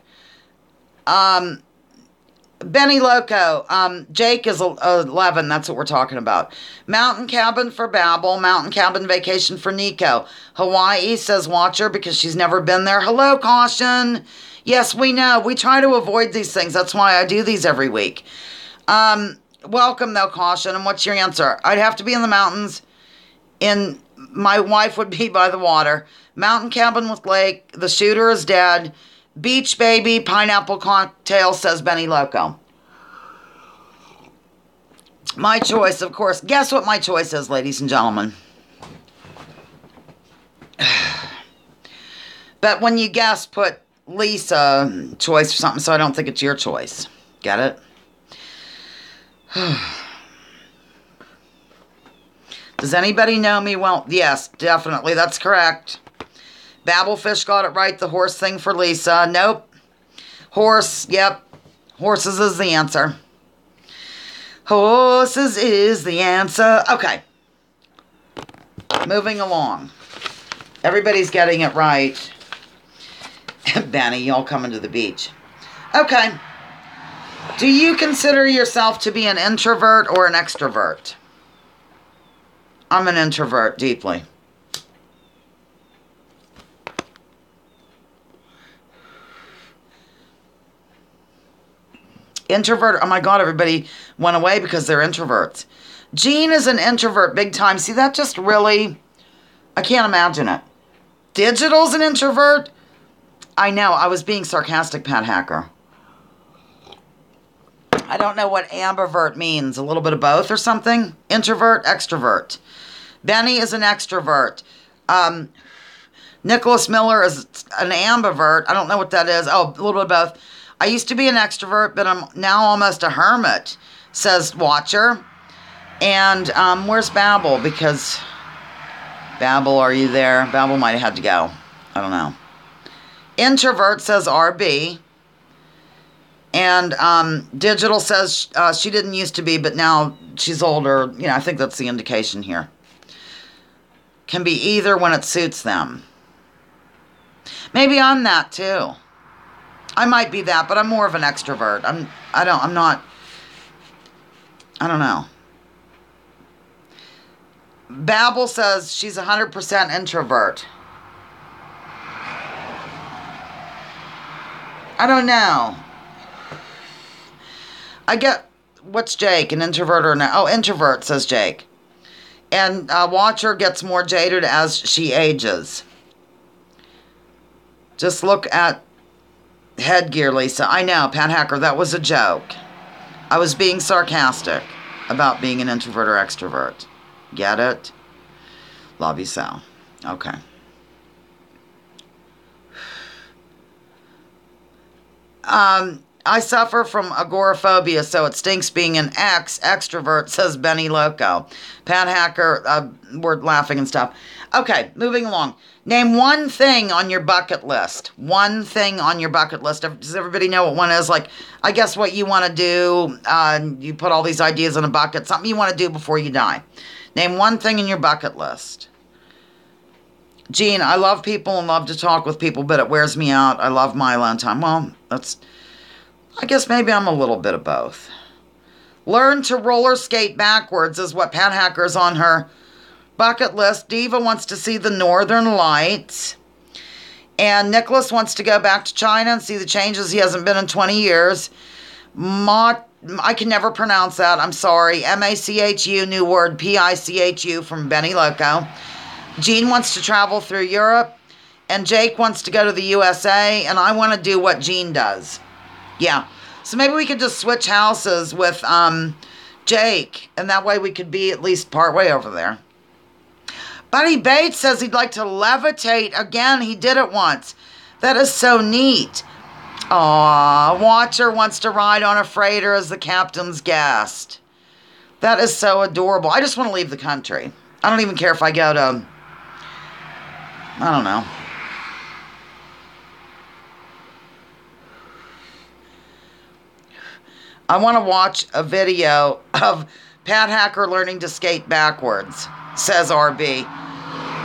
Benny Loco, Jake is 11, that's what we're talking about. Mountain cabin for Babel, mountain cabin vacation for Nico. Hawaii, says Watcher, because she's never been there. Hello, Caution. Yes, we know. We try to avoid these things. That's why I do these every week. Welcome, though, Caution. And what's your answer? I'd have to be in the mountains. My wife would be by the water. Mountain cabin with lake. The shooter is dead. Beach baby, pineapple cocktail, says Benny Loco. My choice, of course. Guess what my choice is, ladies and gentlemen. But when you guess, put Lisa choice or something, so I don't think it's your choice. Get it? Does anybody know me? Well, yes, definitely. That's correct. Babelfish got it right. The horse thing for Lisa. Nope. Horse. Yep. Horses is the answer. Horses is the answer. Okay. Moving along. Everybody's getting it right. Benny, y'all coming to the beach. Okay. Do you consider yourself to be an introvert or an extrovert? I'm an introvert, deeply. Introvert, oh my God, everybody went away because they're introverts. Jean is an introvert big time. See, that just really, I can't imagine it. Digital's an introvert? I know, I was being sarcastic, Pat Hacker. I don't know what ambivert means. A little bit of both or something? Introvert, extrovert. Benny is an extrovert. Nicholas Miller is an ambivert. I don't know what that is. Oh, a little bit of both. I used to be an extrovert, but I'm now almost a hermit, says Watcher. And where's Babel? Because Babel, are you there? Babel might have had to go. I don't know. Introvert, says RB. And Digital says she didn't used to be, but now she's older. You know, I think that's the indication here. Can be either when it suits them. Maybe I'm that too. I might be that, but I'm more of an extrovert. I don't know. Babel says she's 100% introvert. I don't know. I get, what's Jake, an introvert or no? Oh, introvert, says Jake. And Watcher gets more jaded as she ages. Just look at headgear, Lisa. I know, Pat Hacker, that was a joke. I was being sarcastic about being an introvert or extrovert. Get it? Love you so. Okay. I suffer from agoraphobia, so it stinks being an extrovert, says Benny Loco. Pat Hacker, we're laughing and stuff. Okay, moving along. Name one thing on your bucket list. One thing on your bucket list. Does everybody know what one is? Like, I guess what you want to do. You put all these ideas in a bucket. Something you want to do before you die. Name one thing in your bucket list. Jean, I love people and love to talk with people, but it wears me out. I love my alone time. Well, I guess maybe I'm a little bit of both. Learn to roller skate backwards is what Pat Hacker's on her bucket list. Diva wants to see the Northern Lights. And Nicholas wants to go back to China and see the changes. He hasn't been in 20 years. I can never pronounce that. I'm sorry. M-A-C-H-U, new word, P-I-C-H-U from Benny Loco. Jean wants to travel through Europe. And Jake wants to go to the USA. And I want to do what Jean does. Yeah. So maybe we could just switch houses with Jake. And that way we could be at least partway over there. Buddy Bates says he'd like to levitate again. He did it once. That is so neat. Aw, Watcher wants to ride on a freighter as the captain's guest. That is so adorable. I just want to leave the country. I don't even care if I go to, I don't know. I want to watch a video of Pat Hacker learning to skate backwards, says RB.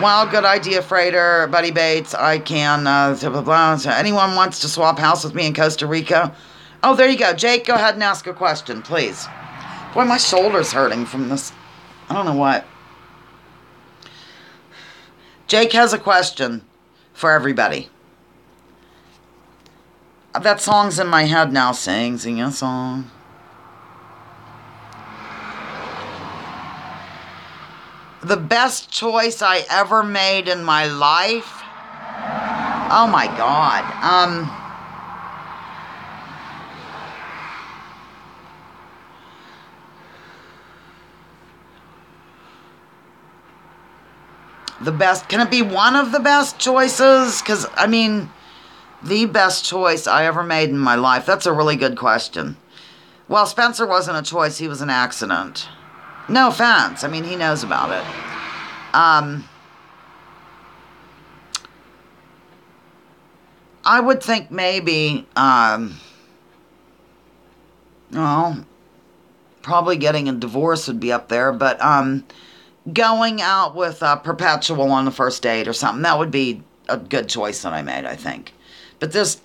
Well, good idea, Freighter, Buddy Bates. I can, anyone wants to swap house with me in Costa Rica? Oh, there you go. Jake, go ahead and ask a question, please. Boy, my shoulder's hurting from this. I don't know what. Jake has a question for everybody. That song's in my head now. Sing a song. The best choice I ever made in my life? Oh my God. The best, can it be one of the best choices? Because, I mean, the best choice I ever made in my life. That's a really good question. Well, Spencer wasn't a choice. He was an accident. No offense. I mean, he knows about it. I would think maybe, well, probably getting a divorce would be up there, but going out with Perpetual on the first date or something, that would be a good choice that I made, I think. But there's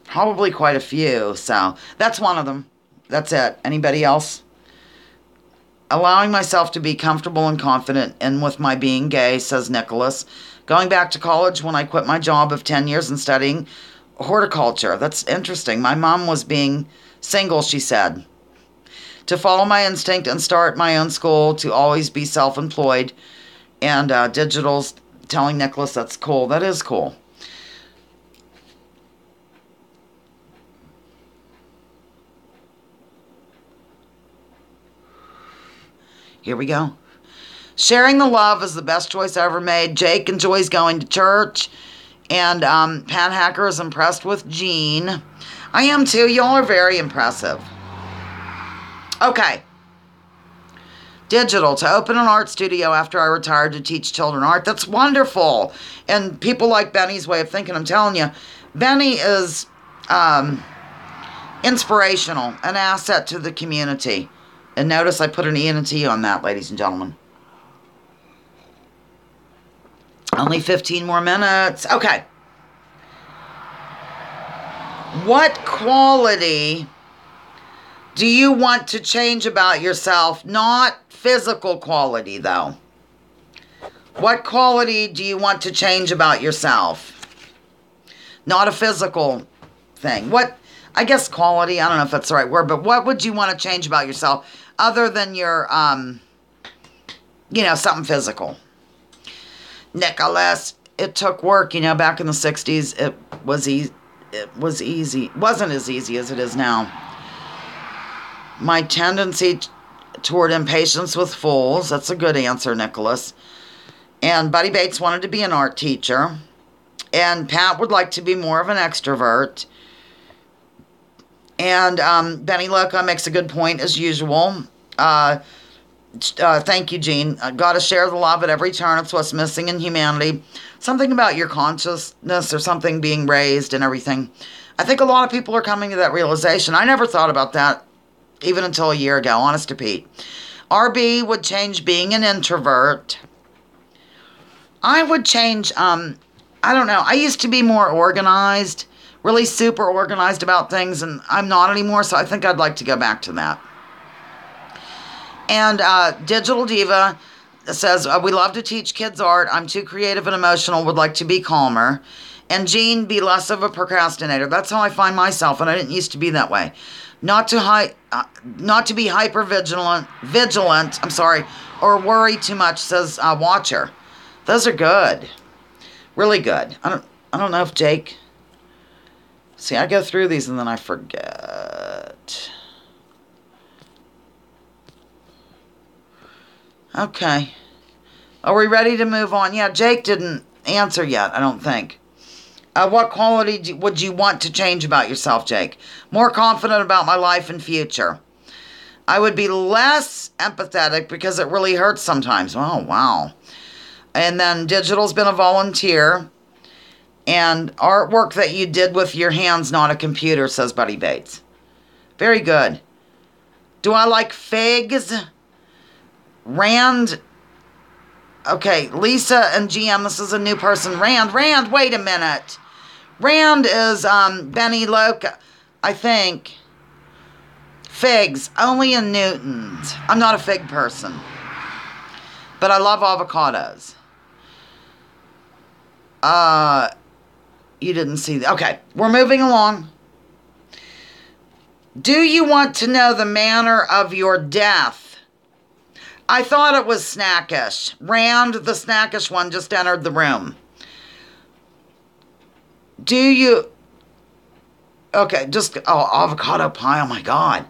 probably quite a few, so that's one of them. That's it. Anybody else? Allowing myself to be comfortable and confident in with my being gay, says Nicholas. Going back to college when I quit my job of 10 years and studying horticulture. That's interesting. My mom was being single, she said. To follow my instinct and start my own school, to always be self-employed. And Digital's telling Nicholas that's cool. That is cool. Here we go. Sharing the love is the best choice I ever made. Jake enjoys going to church. And Pat Hacker is impressed with Jean. I am too. Y'all are very impressive. Okay. Digital, to open an art studio after I retired to teach children art. That's wonderful. And people like Benny's way of thinking, I'm telling you, Benny is inspirational, an asset to the community. And notice I put an E and a T on that, ladies and gentlemen. Only 15 more minutes. Okay. What quality do you want to change about yourself? Not physical quality, though. What quality do you want to change about yourself? Not a physical thing. I guess quality, I don't know if that's the right word, but what would you want to change about yourself other than your, something physical? Nicholas, it took work, back in the 60s, it was easy. It wasn't as easy as it is now. My tendency toward impatience with fools, that's a good answer, Nicholas. And Buddy Bates wanted to be an art teacher. And Pat would like to be more of an extrovert. And Benny Loca makes a good point, as usual. Thank you, Jean. Got to share the love at every turn. It's what's missing in humanity. Something about your consciousness or something being raised and everything. I think a lot of people are coming to that realization. I never thought about that even until a year ago, honest to Pete. RB would change being an introvert. I would change, I don't know. I used to be more organized, really super organized about things, and I'm not anymore, so I think I'd like to go back to that. And Digital Diva says, we love to teach kids art. I'm too creative and emotional, would like to be calmer. And Jean, be less of a procrastinator. That's how I find myself, and I didn't used to be that way. Not to be hyper vigilant, or worry too much, says Watcher. Those are good. Really good. I don't know if Jake... See, I go through these and then I forget. Okay. Are we ready to move on? Yeah, Jake didn't answer yet, I don't think. What quality would you want to change about yourself, Jake? More confident about my life and future. I would be less empathetic because it really hurts sometimes. Oh, wow. And then Digital's been a volunteer. And artwork that you did with your hands, not a computer, says Buddy Bates. Very good. Do I like figs? Rand. Okay, Lisa and GM, this is a new person. Rand, wait a minute. Rand is Benny Loca, I think. Figs, only in Newtons. I'm not a fig person. But I love avocados. You didn't see that. Okay, we're moving along. Do you want to know the manner of your death? I thought it was snackish. Rand, the snackish one, just entered the room. Do you... Okay, avocado pie, oh my God.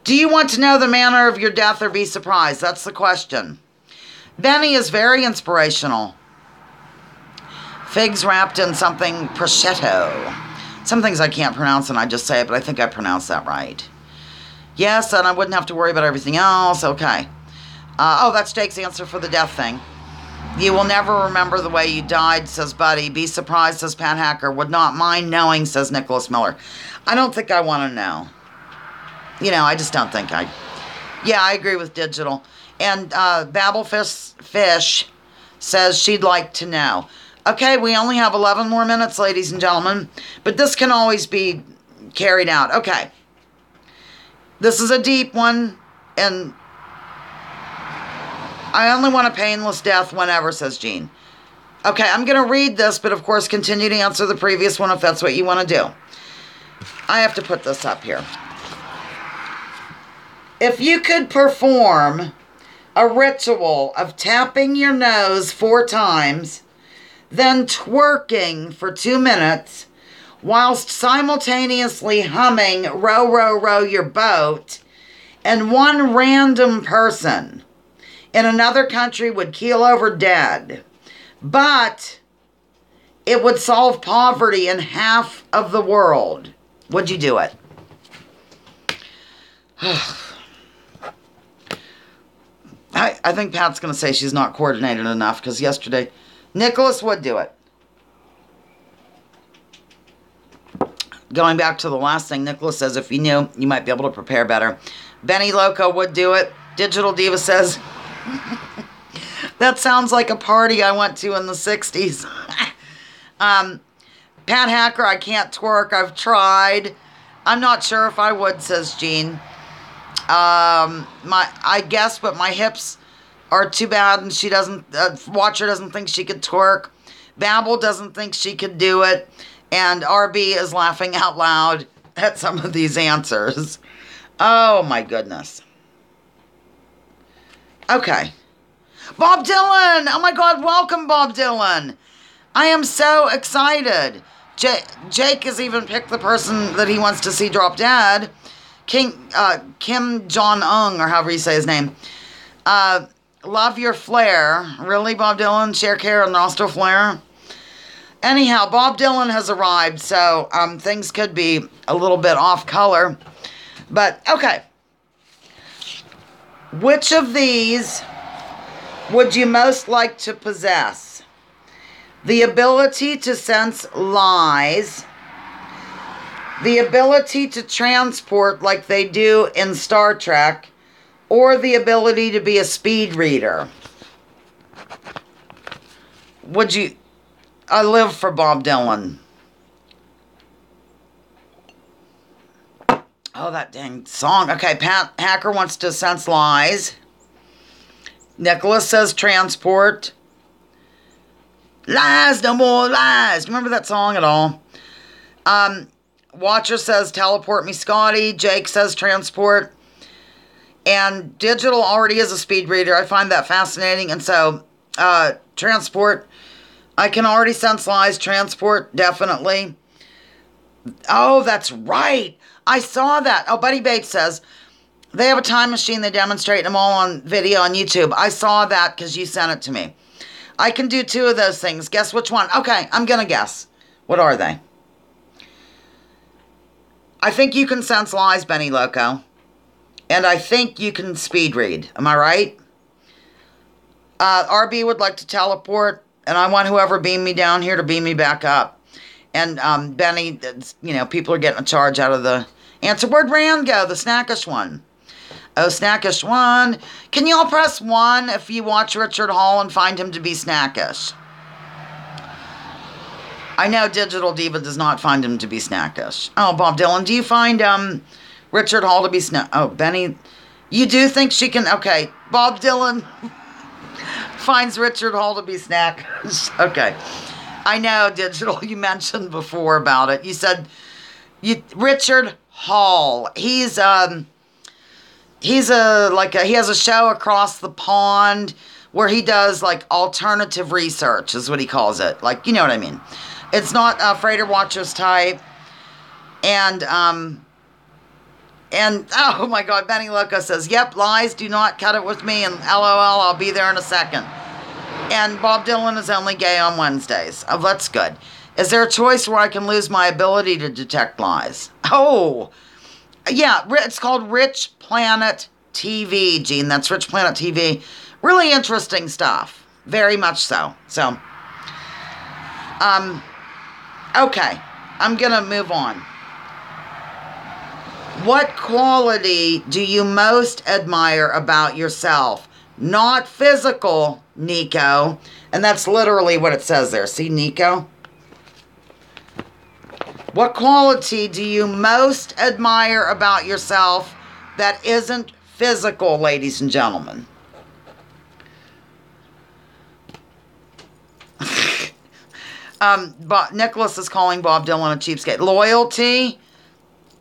Do you want to know the manner of your death or be surprised? That's the question. Benny is very inspirational. Figs wrapped in something prosciutto. Some things I can't pronounce and I just say it, but I think I pronounced that right. Yes, and I wouldn't have to worry about everything else. Okay. That's Jake's answer for the death thing. You will never remember the way you died, says Buddy. Be surprised, says Pat Hacker. Would not mind knowing, says Nicholas Miller. I don't think I want to know. I just don't think I... Yeah, I agree with Digital. And Babblefish says she'd like to know. Okay, we only have 11 more minutes, ladies and gentlemen. But this can always be carried out. Okay. This is a deep one. And I only want a painless death whenever, says Jean. Okay, I'm going to read this, but of course continue to answer the previous one if that's what you want to do. I have to put this up here. If you could perform a ritual of tapping your nose 4 times... then twerking for 2 minutes, whilst simultaneously humming Row, Row, Row Your Boat, and one random person in another country would keel over dead, but it would solve poverty in half of the world, would you do it? I think Pat's going to say she's not coordinated enough, because yesterday, Nicholas would do it. Going back to the last thing, Nicholas says, if you knew, you might be able to prepare better. Benny Loco would do it. Digital Diva says, that sounds like a party I went to in the 60s. Pat Hacker, I can't twerk. I've tried. I'm not sure if I would, says Jean. I guess, but my hips are too bad, and she doesn't, Watcher doesn't think she could twerk. Babel doesn't think she could do it. And RB is laughing out loud at some of these answers. Oh, my goodness. Okay. Bob Dylan! Oh, my God, welcome, Bob Dylan. I am so excited. Jake has even picked the person that he wants to see drop dead. Kim Jong-un, or however you say his name. Love your flair. Really, Bob Dylan? Share care and nostril flare? Anyhow, Bob Dylan has arrived, so things could be a little bit off color. But, okay. Which of these would you most like to possess? The ability to sense lies, the ability to transport like they do in Star Trek, or the ability to be a speed reader? Would you... I live for Bob Dylan. Oh, that dang song. Okay, Pat Hacker wants to sense lies. Nicholas says transport. Lies, no more lies. Do you remember that song at all? Watcher says teleport me, Scotty. Jake says transport. And Digital already is a speed reader. I find that fascinating. And so, transport... I can already sense lies. Transport, definitely. Oh, that's right. I saw that. Oh, Buddy Bates says, they have a time machine. They demonstrate them all on video on YouTube. I saw that because you sent it to me. I can do 2 of those things. Guess which one? Okay, I'm going to guess. What are they? I think you can sense lies, Benny Loco. And I think you can speed read. Am I right? RB would like to teleport. And I want whoever beamed me down here to beam me back up. And Benny, people are getting a charge out of the answer. Where'd Rand go? The snackish one. Oh, snackish one. Can you all press 1 if you watch Richard Hall and find him to be snackish? I know Digital Diva does not find him to be snackish. Oh, Bob Dylan, do you find Richard Hall to be Oh, Benny, you do think she can... Okay, Bob Dylan... finds Richard Hall to be snackish. Okay. I know, Digital, you mentioned before about it. You said, Richard Hall. He has a show across the pond where he does like alternative research is what he calls it. Like, you know what I mean? It's not Freighter Watchers type. And oh my God, Benny Loco says, yep, lies, do not cut it with me, and LOL, I'll be there in a second. And Bob Dylan is only gay on Wednesdays. Oh, that's good. Is there a choice where I can lose my ability to detect lies? Oh, yeah, it's called Rich Planet TV, Gene. That's Rich Planet TV. Really interesting stuff. Very much so. So, okay, I'm going to move on. What quality do you most admire about yourself? Not physical, Nico. And that's literally what it says there. See, Nico? What quality do you most admire about yourself that isn't physical, ladies and gentlemen? Nicholas is calling Bob Dylan a cheapskate. Loyalty,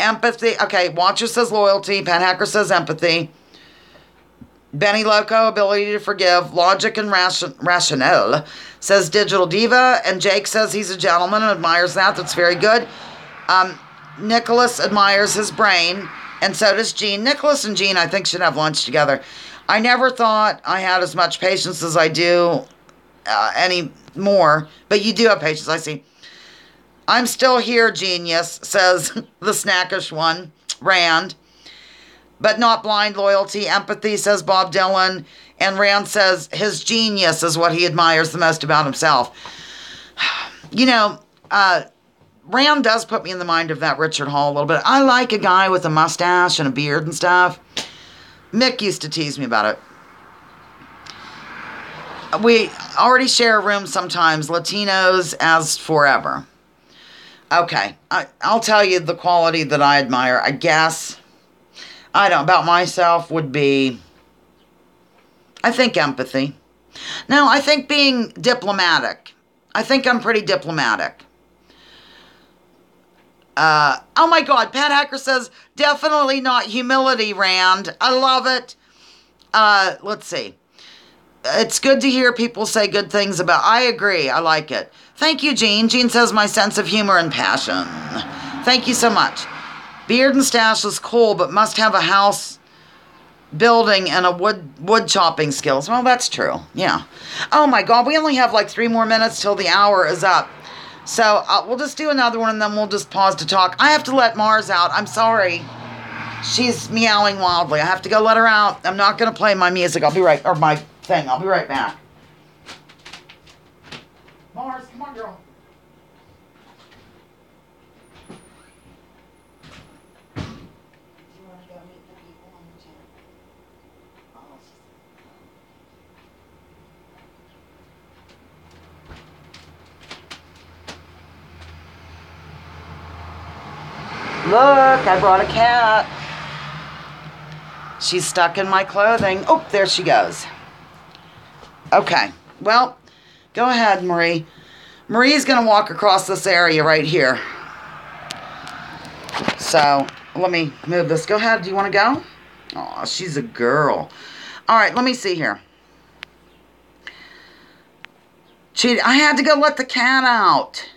empathy. Okay, Watcher says loyalty. Pat Hacker says empathy. Benny Loco, ability to forgive. Logic and rationale, says Digital Diva. And Jake says he's a gentleman and admires that. That's very good. Nicholas admires his brain. And so does Gene. Nicholas and Gene, I think, should have lunch together. I never thought I had as much patience as I do anymore, but you do have patience, I see. I'm still here, genius, says the snackish one, Rand. But not blind loyalty, empathy, says Bob Dylan. And Rand says his genius is what he admires the most about himself. You know, Rand does put me in the mind of that Richard Hall a little bit. I like a guy with a mustache and a beard and stuff. Mick used to tease me about it. We already share a room sometimes, Latinos as forever. Okay, I'll tell you the quality that I admire, I guess. I don't, about myself would be, I think empathy. No, I think being diplomatic. I think I'm pretty diplomatic. Oh my God, Pat Hacker says, definitely not humility, Rand. I love it. Let's see. It's good to hear people say good things about, I agree, I like it. Thank you, Jean. Jean says my sense of humor and passion. Thank you so much. Beard and stash is cool, but must have a house building and a wood chopping skills. Well, that's true. Yeah. Oh my God, we only have like 3 more minutes till the hour is up. So we'll just do another one and then we'll just pause to talk. I have to let Mars out. I'm sorry. She's meowing wildly. I have to go let her out. I'm not going to play my music. I'll be right, or my thing. I'll be right back. Mars, come on, girl. Look, I brought a cat. She's stuck in my clothing. Oh, there she goes. Okay, well, go ahead, Marie. Marie's going to walk across this area right here. So, let me move this. Go ahead. Do you want to go? Oh, she's a girl. All right, let me see here. I had to go let the cat out.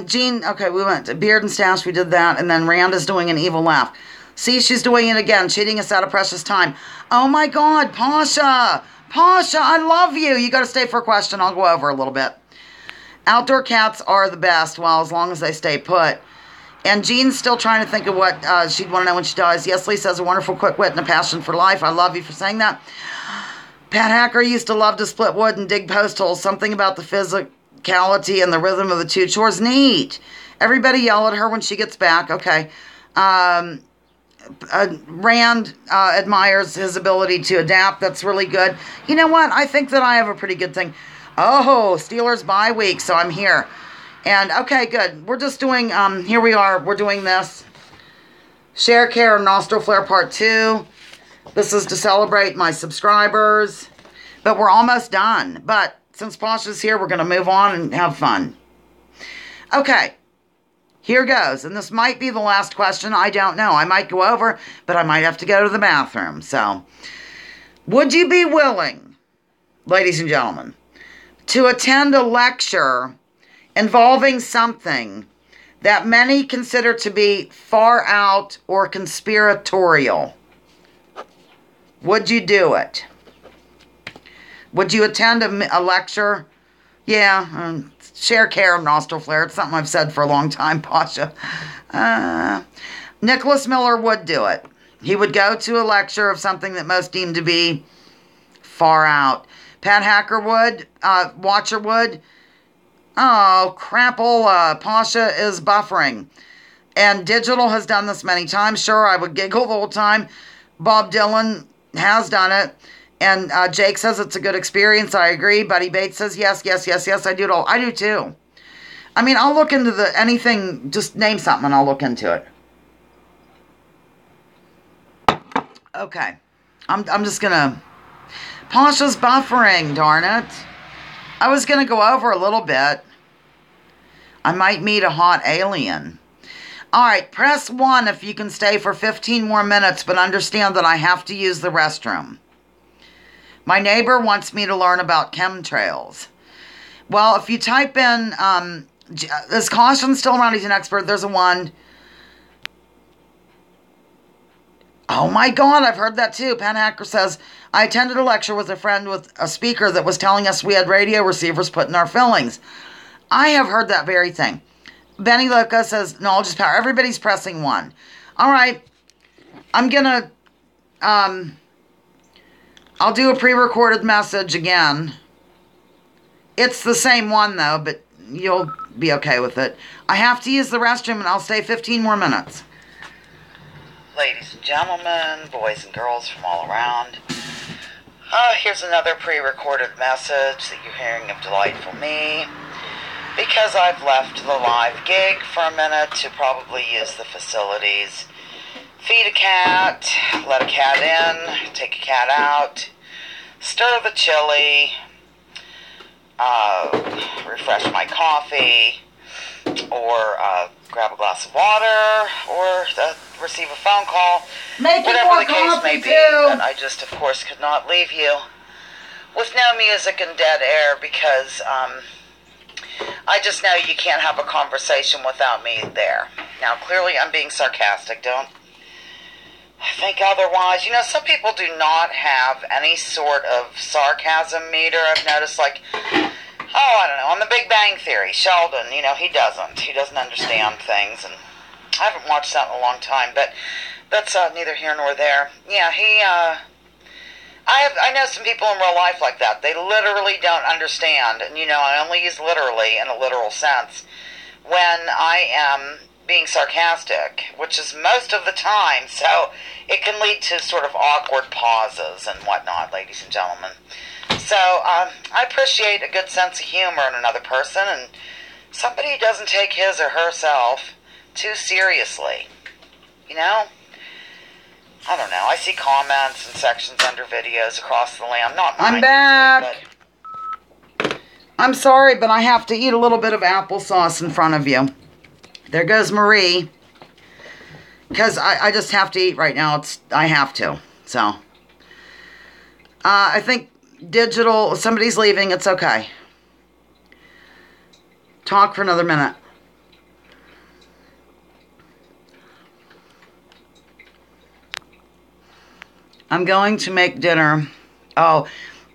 Jean, okay, we went to Beard and Stash, we did that, and then Rand is doing an evil laugh. See, she's doing it again, cheating us out of precious time. Oh my God, Pasha! Pasha, I love you! You gotta stay for a question, I'll go over a little bit. Outdoor cats are the best, well, as long as they stay put. And Jean's still trying to think of what she'd want to know when she dies. Yes, Lisa has a wonderful quick wit and a passion for life. I love you for saying that. Pat Hacker used to love to split wood and dig post holes. Something about the physicality and the rhythm of the two chores. Neat. Everybody yell at her when she gets back. Okay. Rand admires his ability to adapt. That's really good. You know what? I think that I have a pretty good thing. Oh, Steelers bye week, so I'm here. And, okay, good. We're just doing, here we are. We're doing this. Share Care Nostril Flare Part 2. This is to celebrate my subscribers. But we're almost done. But since Pasha's here, we're going to move on and have fun. Okay. Here goes. And this might be the last question. I don't know. I might go over, but I might have to go to the bathroom. So, would you be willing, ladies and gentlemen, to attend a lecture involving something that many consider to be far out or conspiratorial? Would you do it? Would you attend a lecture? Yeah, Share Care Nostril Flare. It's something I've said for a long time, Pasha. Nicholas Miller would do it. He would go to a lecture of something that most deem to be far out. Pat Hacker would. Watcher would. Oh, crapola. Pasha is buffering. And Digital has done this many times. Sure, I would giggle the whole time. Bob Dylan has done it. And Jake says it's a good experience. I agree. Buddy Bates says yes. I do it all. I do too. I mean, I'll look into anything. Just name something and I'll look into it. Okay. I'm just going to... Pasha's buffering, darn it. I was going to go over a little bit. I might meet a hot alien. All right, press 1 if you can stay for 15 more minutes, but understand that I have to use the restroom. My neighbor wants me to learn about chemtrails. Well, if you type in, is Caution still around? He's an expert. There's a 1. Oh my God, I've heard that too. Penn Hacker says, I attended a lecture with a friend with a speaker that was telling us we had radio receivers put in our fillings. I have heard that very thing. Benny Loca says, knowledge is power. Everybody's pressing 1. All right. I'm going to, I'll do a pre-recorded message again. It's the same one though, but you'll be okay with it. I have to use the restroom and I'll stay 15 more minutes. Ladies and gentlemen, boys and girls from all around. Here's another pre-recorded message that you're hearing of Delightful Me. Because I've left the live gig for a minute to probably use the facilities. Feed a cat, let a cat in, take a cat out, stir the chili, refresh my coffee, or grab a glass of water, or receive a phone call, whatever the case may be. And I just, of course, could not leave you with no music and dead air because I just know you can't have a conversation without me there. Now, clearly I'm being sarcastic. Don't think otherwise. You know, some people do not have any sort of sarcasm meter. I've noticed, like, I don't know, on The Big Bang Theory, Sheldon, you know, he doesn't understand things, and I haven't watched that in a long time, but that's neither here nor there. Yeah, I know some people in real life like that. They literally don't understand, and you know, I only use literally in a literal sense when I am being sarcastic, which is most of the time, so it can lead to sort of awkward pauses and whatnot, ladies and gentlemen. So, I appreciate a good sense of humor in another person, and somebody who doesn't take his or herself too seriously. You know? I don't know. I see comments and sections under videos across the land. Not mine. I'm back. But I'm sorry, but I have to eat a little bit of applesauce in front of you. There goes Marie. Because I just have to eat right now. I have to. So, I think digital, somebody's leaving. It's okay. Talk for another minute. I'm going to make dinner. Oh,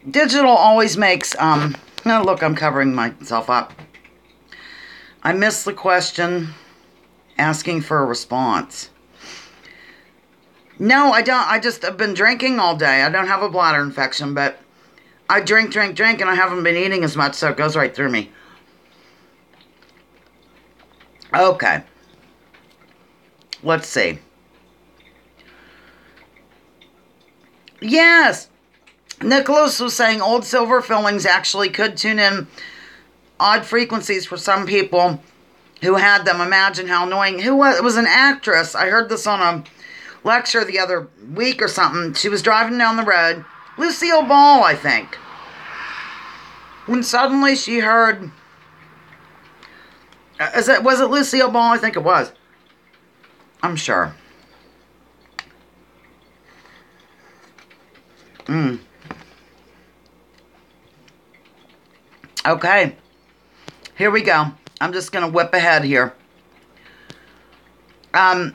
digital always makes, oh, look, I'm covering myself up. I missed the question asking for a response. No, I don't. I've been drinking all day. I don't have a bladder infection, but I drink, and I haven't been eating as much, so it goes right through me. Okay. Let's see. Yes. Nicholas was saying old silver fillings actually could tune in odd frequencies for some people who had them. Imagine how annoying. It was an actress. I heard this on a lecture the other week or something. She was driving down the road. Lucille Ball, I think. When suddenly she heard... was it Lucille Ball? I think it was. I'm sure. Okay. Here we go. I'm just going to whip ahead here. Oh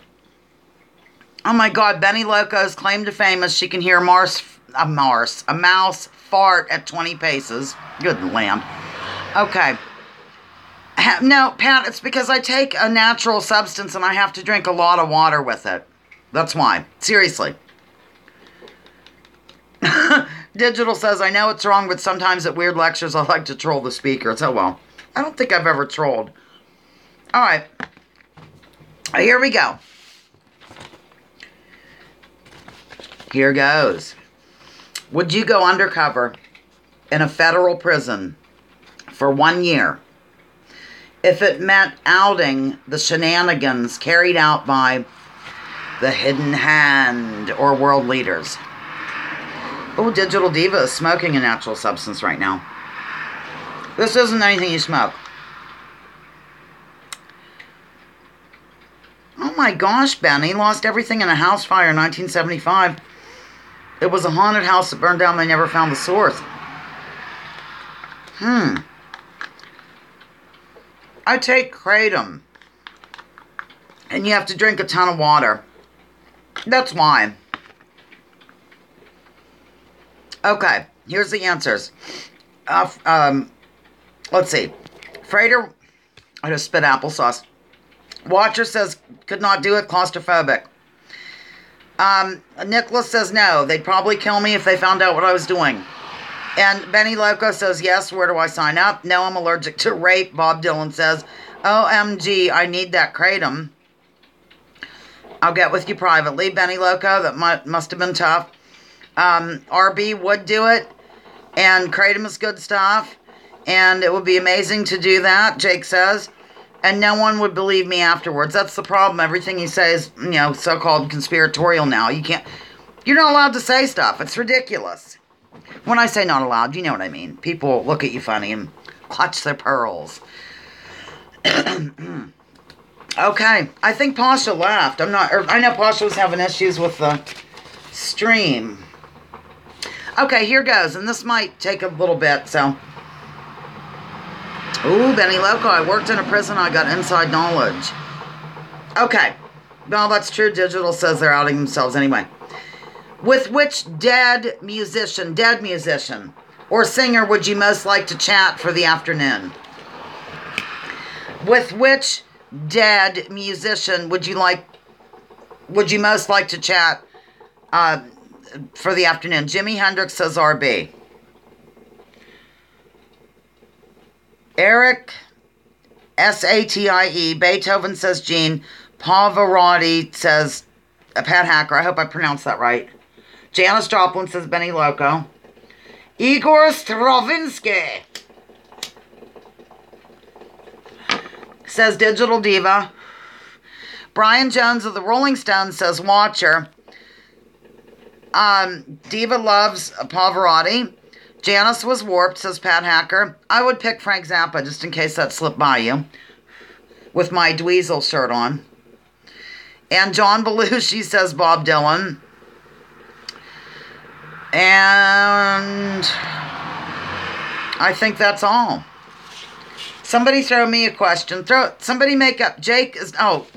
my God, Benny Loco's claim to fame is she can hear a mouse fart at 20 paces. Good land. Okay. No, Pat, it's because I take a natural substance and I have to drink a lot of water with it. That's why. Seriously. Digital says, I know it's wrong, but sometimes at weird lectures I like to troll the speaker. So, well, I don't think I've ever trolled. All right. Here we go. Here goes. Would you go undercover in a federal prison for 1 year if it meant outing the shenanigans carried out by the hidden hand or world leaders? Oh, Digital Diva is smoking a natural substance right now. This isn't anything you smoke. Oh my gosh, Benny. Lost everything in a house fire in 1975. It was a haunted house that burned down. They never found the source. I take kratom. And you have to drink a ton of water. That's why. Okay, here's the answers. Let's see. Frater, I just spit applesauce. Watcher says, could not do it, claustrophobic. Nicholas says no, they'd probably kill me if they found out what I was doing. And Benny Loco says, yes, where do I sign up? No, I'm allergic to rape. Bob Dylan says, OMG, I need that kratom. I'll get with you privately. Benny Loco, that must have been tough. RB would do it. And kratom is good stuff. And it would be amazing to do that, Jake says. And no one would believe me afterwards. That's the problem. Everything you say is, so-called conspiratorial now. You're not allowed to say stuff. It's ridiculous. When I say not allowed, you know what I mean. People look at you funny and clutch their pearls. Okay. I think Pasha left. I know Pasha was having issues with the stream. Okay, here goes. And this might take a little bit, so. Ooh, Benny Loco. I worked in a prison. I got inside knowledge. Okay. Well, that's true. Digital says they're outing themselves anyway. With which dead musician or singer would you most like to chat for the afternoon? With which dead musician would you most like to chat for the afternoon? Jimi Hendrix says RB. Eric Satie, Beethoven says Gene. Pavarotti says Pat Hacker. I hope I pronounced that right. Janis Joplin says Benny Loco. Igor Stravinsky says Digital Diva. Brian Jones of the Rolling Stones says Watcher. Diva loves Pavarotti. Janice was warped, says Pat Hacker. I would pick Frank Zappa, just in case that slipped by you, with my Dweezil shirt on. And John Belushi says Bob Dylan. And I think that's all. Somebody throw me a question. Somebody make up. Jake is,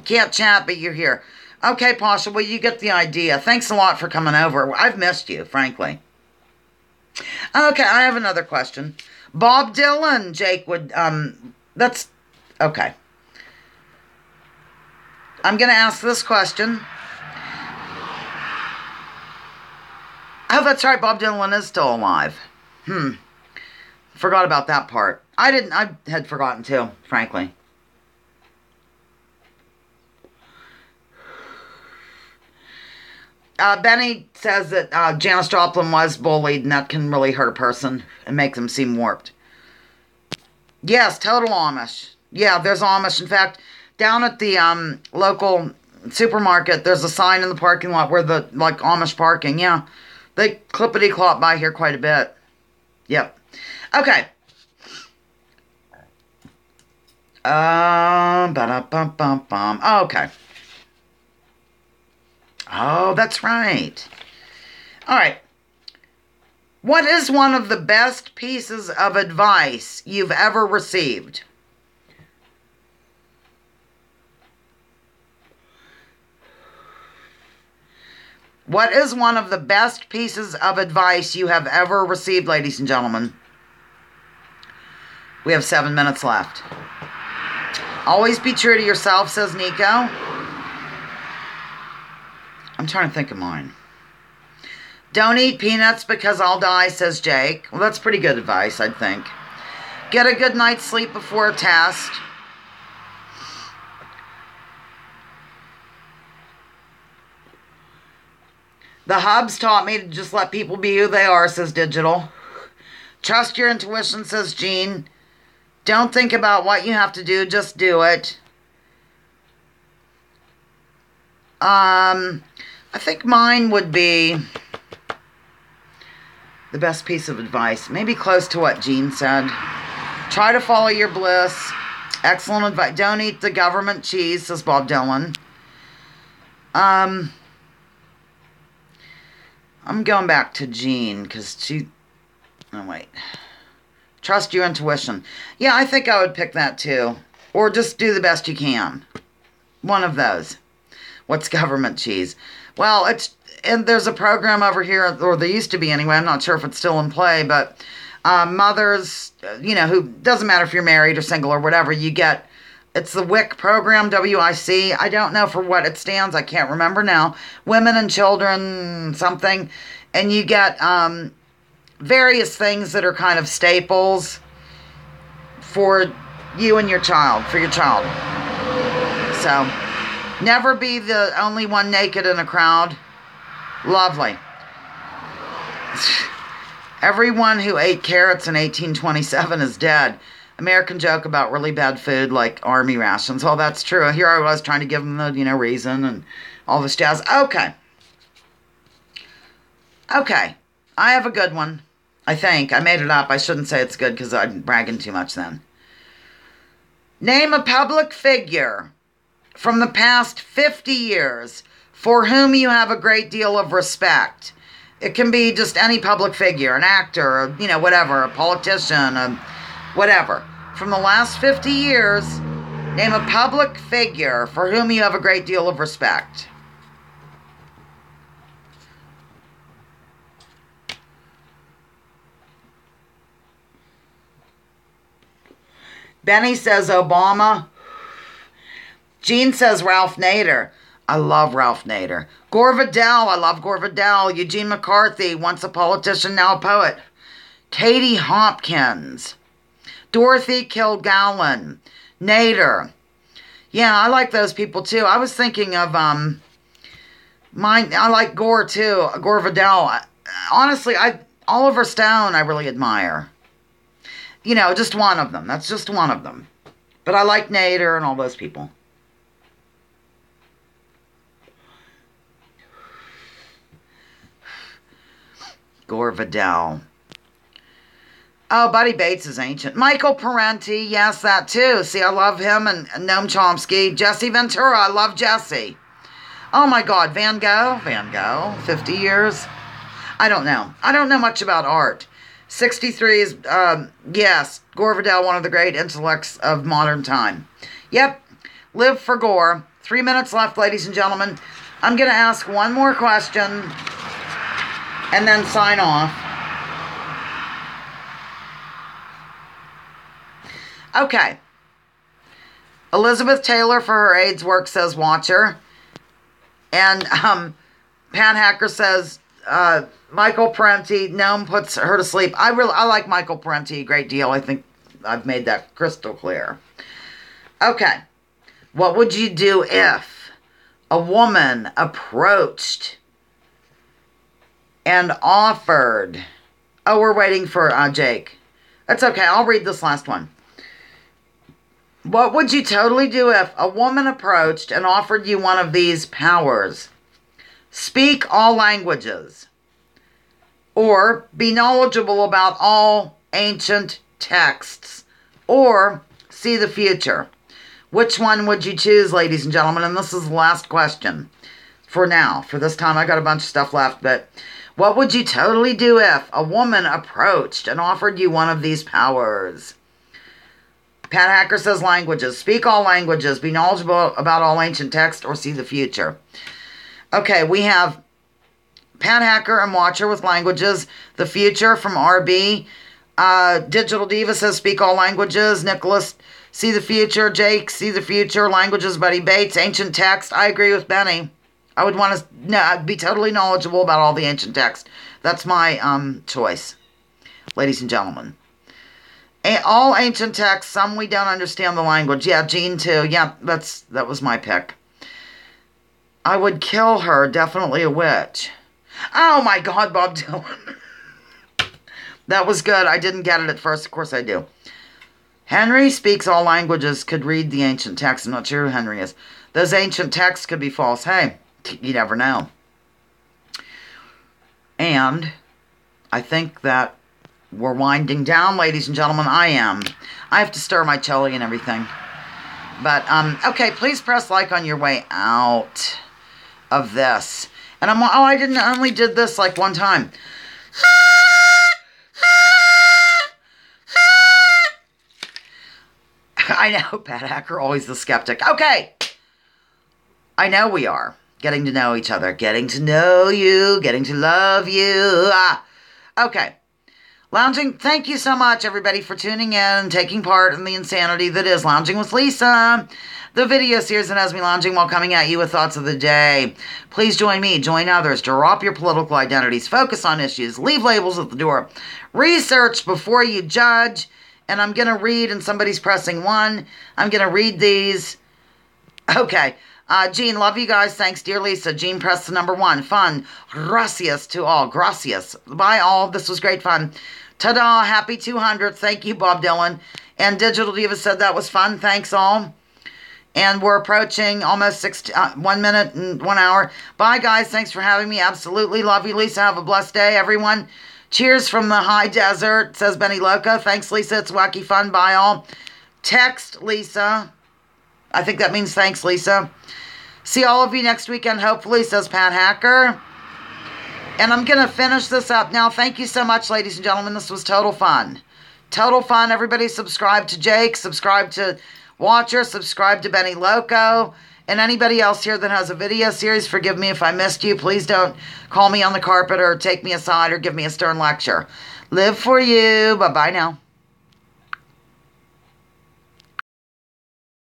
can't chat, but you're here. Okay, Pasha, well, you get the idea. Thanks a lot for coming over. I've missed you, frankly. Okay, I have another question. Bob Dylan, Jake would, that's, okay. I'm going to ask this question. Oh, that's right, Bob Dylan is still alive. Forgot about that part. I had forgotten too, frankly. Benny says that Janis Joplin was bullied, and that can really hurt a person and make them seem warped. Yes, total Amish. Yeah, there's Amish. In fact, down at the local supermarket, there's a sign in the parking lot where the, Amish parking. Yeah, they clippity-clop by here quite a bit. Yep. Okay. Ba-da-bum-bum-bum. Okay. Oh, that's right. All right. What is one of the best pieces of advice you've ever received? What is one of the best pieces of advice you have ever received, ladies and gentlemen? We have 7 minutes left. Always be true to yourself, says Nico. I'm trying to think of mine. Don't eat peanuts because I'll die, says Jake. Well, that's pretty good advice, I think. Get a good night's sleep before a test. The hubs taught me to just let people be who they are, says Digital. Trust your intuition, says Gene. Don't think about what you have to do, just do it. I think mine would be the best piece of advice. Maybe close to what Gene said. Try to follow your bliss. Excellent advice. Don't eat the government cheese, says Bob Dylan. I'm going back to Gene because wait. Trust your intuition. Yeah, I think I would pick that too. Or just do the best you can. One of those. What's government cheese? Well, and there's a program over here, or there used to be anyway. I'm not sure if it's still in play, but mothers, who doesn't matter if you're married or single or whatever, you get. It's the WIC program, WIC. I don't know for what it stands. I can't remember now. Women and Children something. And you get various things that are kind of staples for you and your child, for your child. So, never be the only one naked in a crowd. Lovely. Everyone who ate carrots in 1827 is dead. American joke about really bad food like army rations. Well, that's true. Here I was trying to give them the, reason and all this jazz. Okay. I have a good one. I think. I made it up. I shouldn't say it's good because I'm bragging too much then. Name a public figure from the past 50 years for whom you have a great deal of respect. It can be just any public figure, an actor, whatever, a politician, whatever. From the last 50 years, name a public figure for whom you have a great deal of respect. Benny says Obama. Jean says Ralph Nader. I love Ralph Nader. Gore Vidal. I love Gore Vidal. Eugene McCarthy, once a politician, now a poet. Katie Hopkins. Dorothy Kilgallen. Nader. Yeah, I like those people too. I was thinking of I like Gore too. Gore Vidal. Honestly, Oliver Stone I really admire. Just one of them. That's just one of them. But I like Nader and all those people. Gore Vidal. Oh, Buddy Bates is ancient. Michael Parenti, yes, that too. See, I love him, and Noam Chomsky. Jesse Ventura, I love Jesse. Oh my God, Van Gogh, 50 years. I don't know. I don't know much about art. 63 is, yes, Gore Vidal, one of the great intellects of modern time. Yep, live for Gore. 3 minutes left, ladies and gentlemen. I'm going to ask one more question and then sign off. Okay. Elizabeth Taylor for her AIDS work says watch her. And Pan Hacker says Michael Parenti, Noam puts her to sleep. I like Michael Parenti a great deal. I think I've made that crystal clear. Okay. What would you do if a woman approached and offered... Oh, we're waiting for Jake. That's okay. I'll read this last one. What would you totally do if a woman approached and offered you one of these powers? Speak all languages. Or be knowledgeable about all ancient texts. Or see the future. Which one would you choose, ladies and gentlemen? And this is the last question for now. For this time, I got a bunch of stuff left. But what would you totally do if a woman approached and offered you one of these powers? Pat Hacker says languages. Speak all languages. Be knowledgeable about all ancient texts or see the future. Okay, we have Pat Hacker and Watcher with languages. The future from RB. Digital Diva says speak all languages. Nicholas, see the future. Jake, see the future. Languages, Buddy Bates. Ancient text. I agree with Benny. I would want to be totally knowledgeable about all the ancient text. That's my choice, ladies and gentlemen. All ancient texts, some we don't understand the language. Yeah, Jean too. Yeah, that was my pick. I would kill her, definitely a witch. Oh my God, Bob Dylan. That was good. I didn't get it at first. Of course I do. Henry speaks all languages, could read the ancient texts. I'm not sure who Henry is. Those ancient texts could be false. Hey, you never know. And I think that we're winding down, ladies and gentlemen. I have to stir my chili and everything. But, okay, please press like on your way out of this. And I only did this like one time. I know, Pat Hacker, always the skeptic. Okay. I know we are. getting to know each other, getting to know you, getting to love you. Okay. Lounging, thank you so much, everybody, for tuning in and taking part in the insanity that is Lounging with Lisa, the video series that has me lounging while coming at you with thoughts of the day. Please join me, join others, drop your political identities, focus on issues, leave labels at the door, research before you judge, and I'm going to read, and somebody's pressing 1. I'm going to read these. Okay. Jean, love you guys. Thanks, dear Lisa. Jean pressed the number 1. Fun. Gracias to all. Gracias. Bye, all. This was great fun. Ta-da. Happy 200th. Thank you, Bob Dylan. And Digital Diva said that was fun. Thanks, all. And we're approaching almost 1 minute and 1 hour. Bye, guys. Thanks for having me. Absolutely. Love you, Lisa. Have a blessed day, everyone. Cheers from the high desert, says Benny Loco. Thanks, Lisa. It's wacky fun. Bye, all. Text Lisa. I think that means thanks, Lisa. See all of you next weekend, hopefully, says Pat Hacker. And I'm going to finish this up now. Thank you so much, ladies and gentlemen. This was total fun. Total fun. Everybody subscribe to Jake, subscribe to Watcher, subscribe to Benny Loco, and anybody else here that has a video series. Forgive me if I missed you. Please don't call me on the carpet or take me aside or give me a stern lecture. Live for you. Bye-bye now.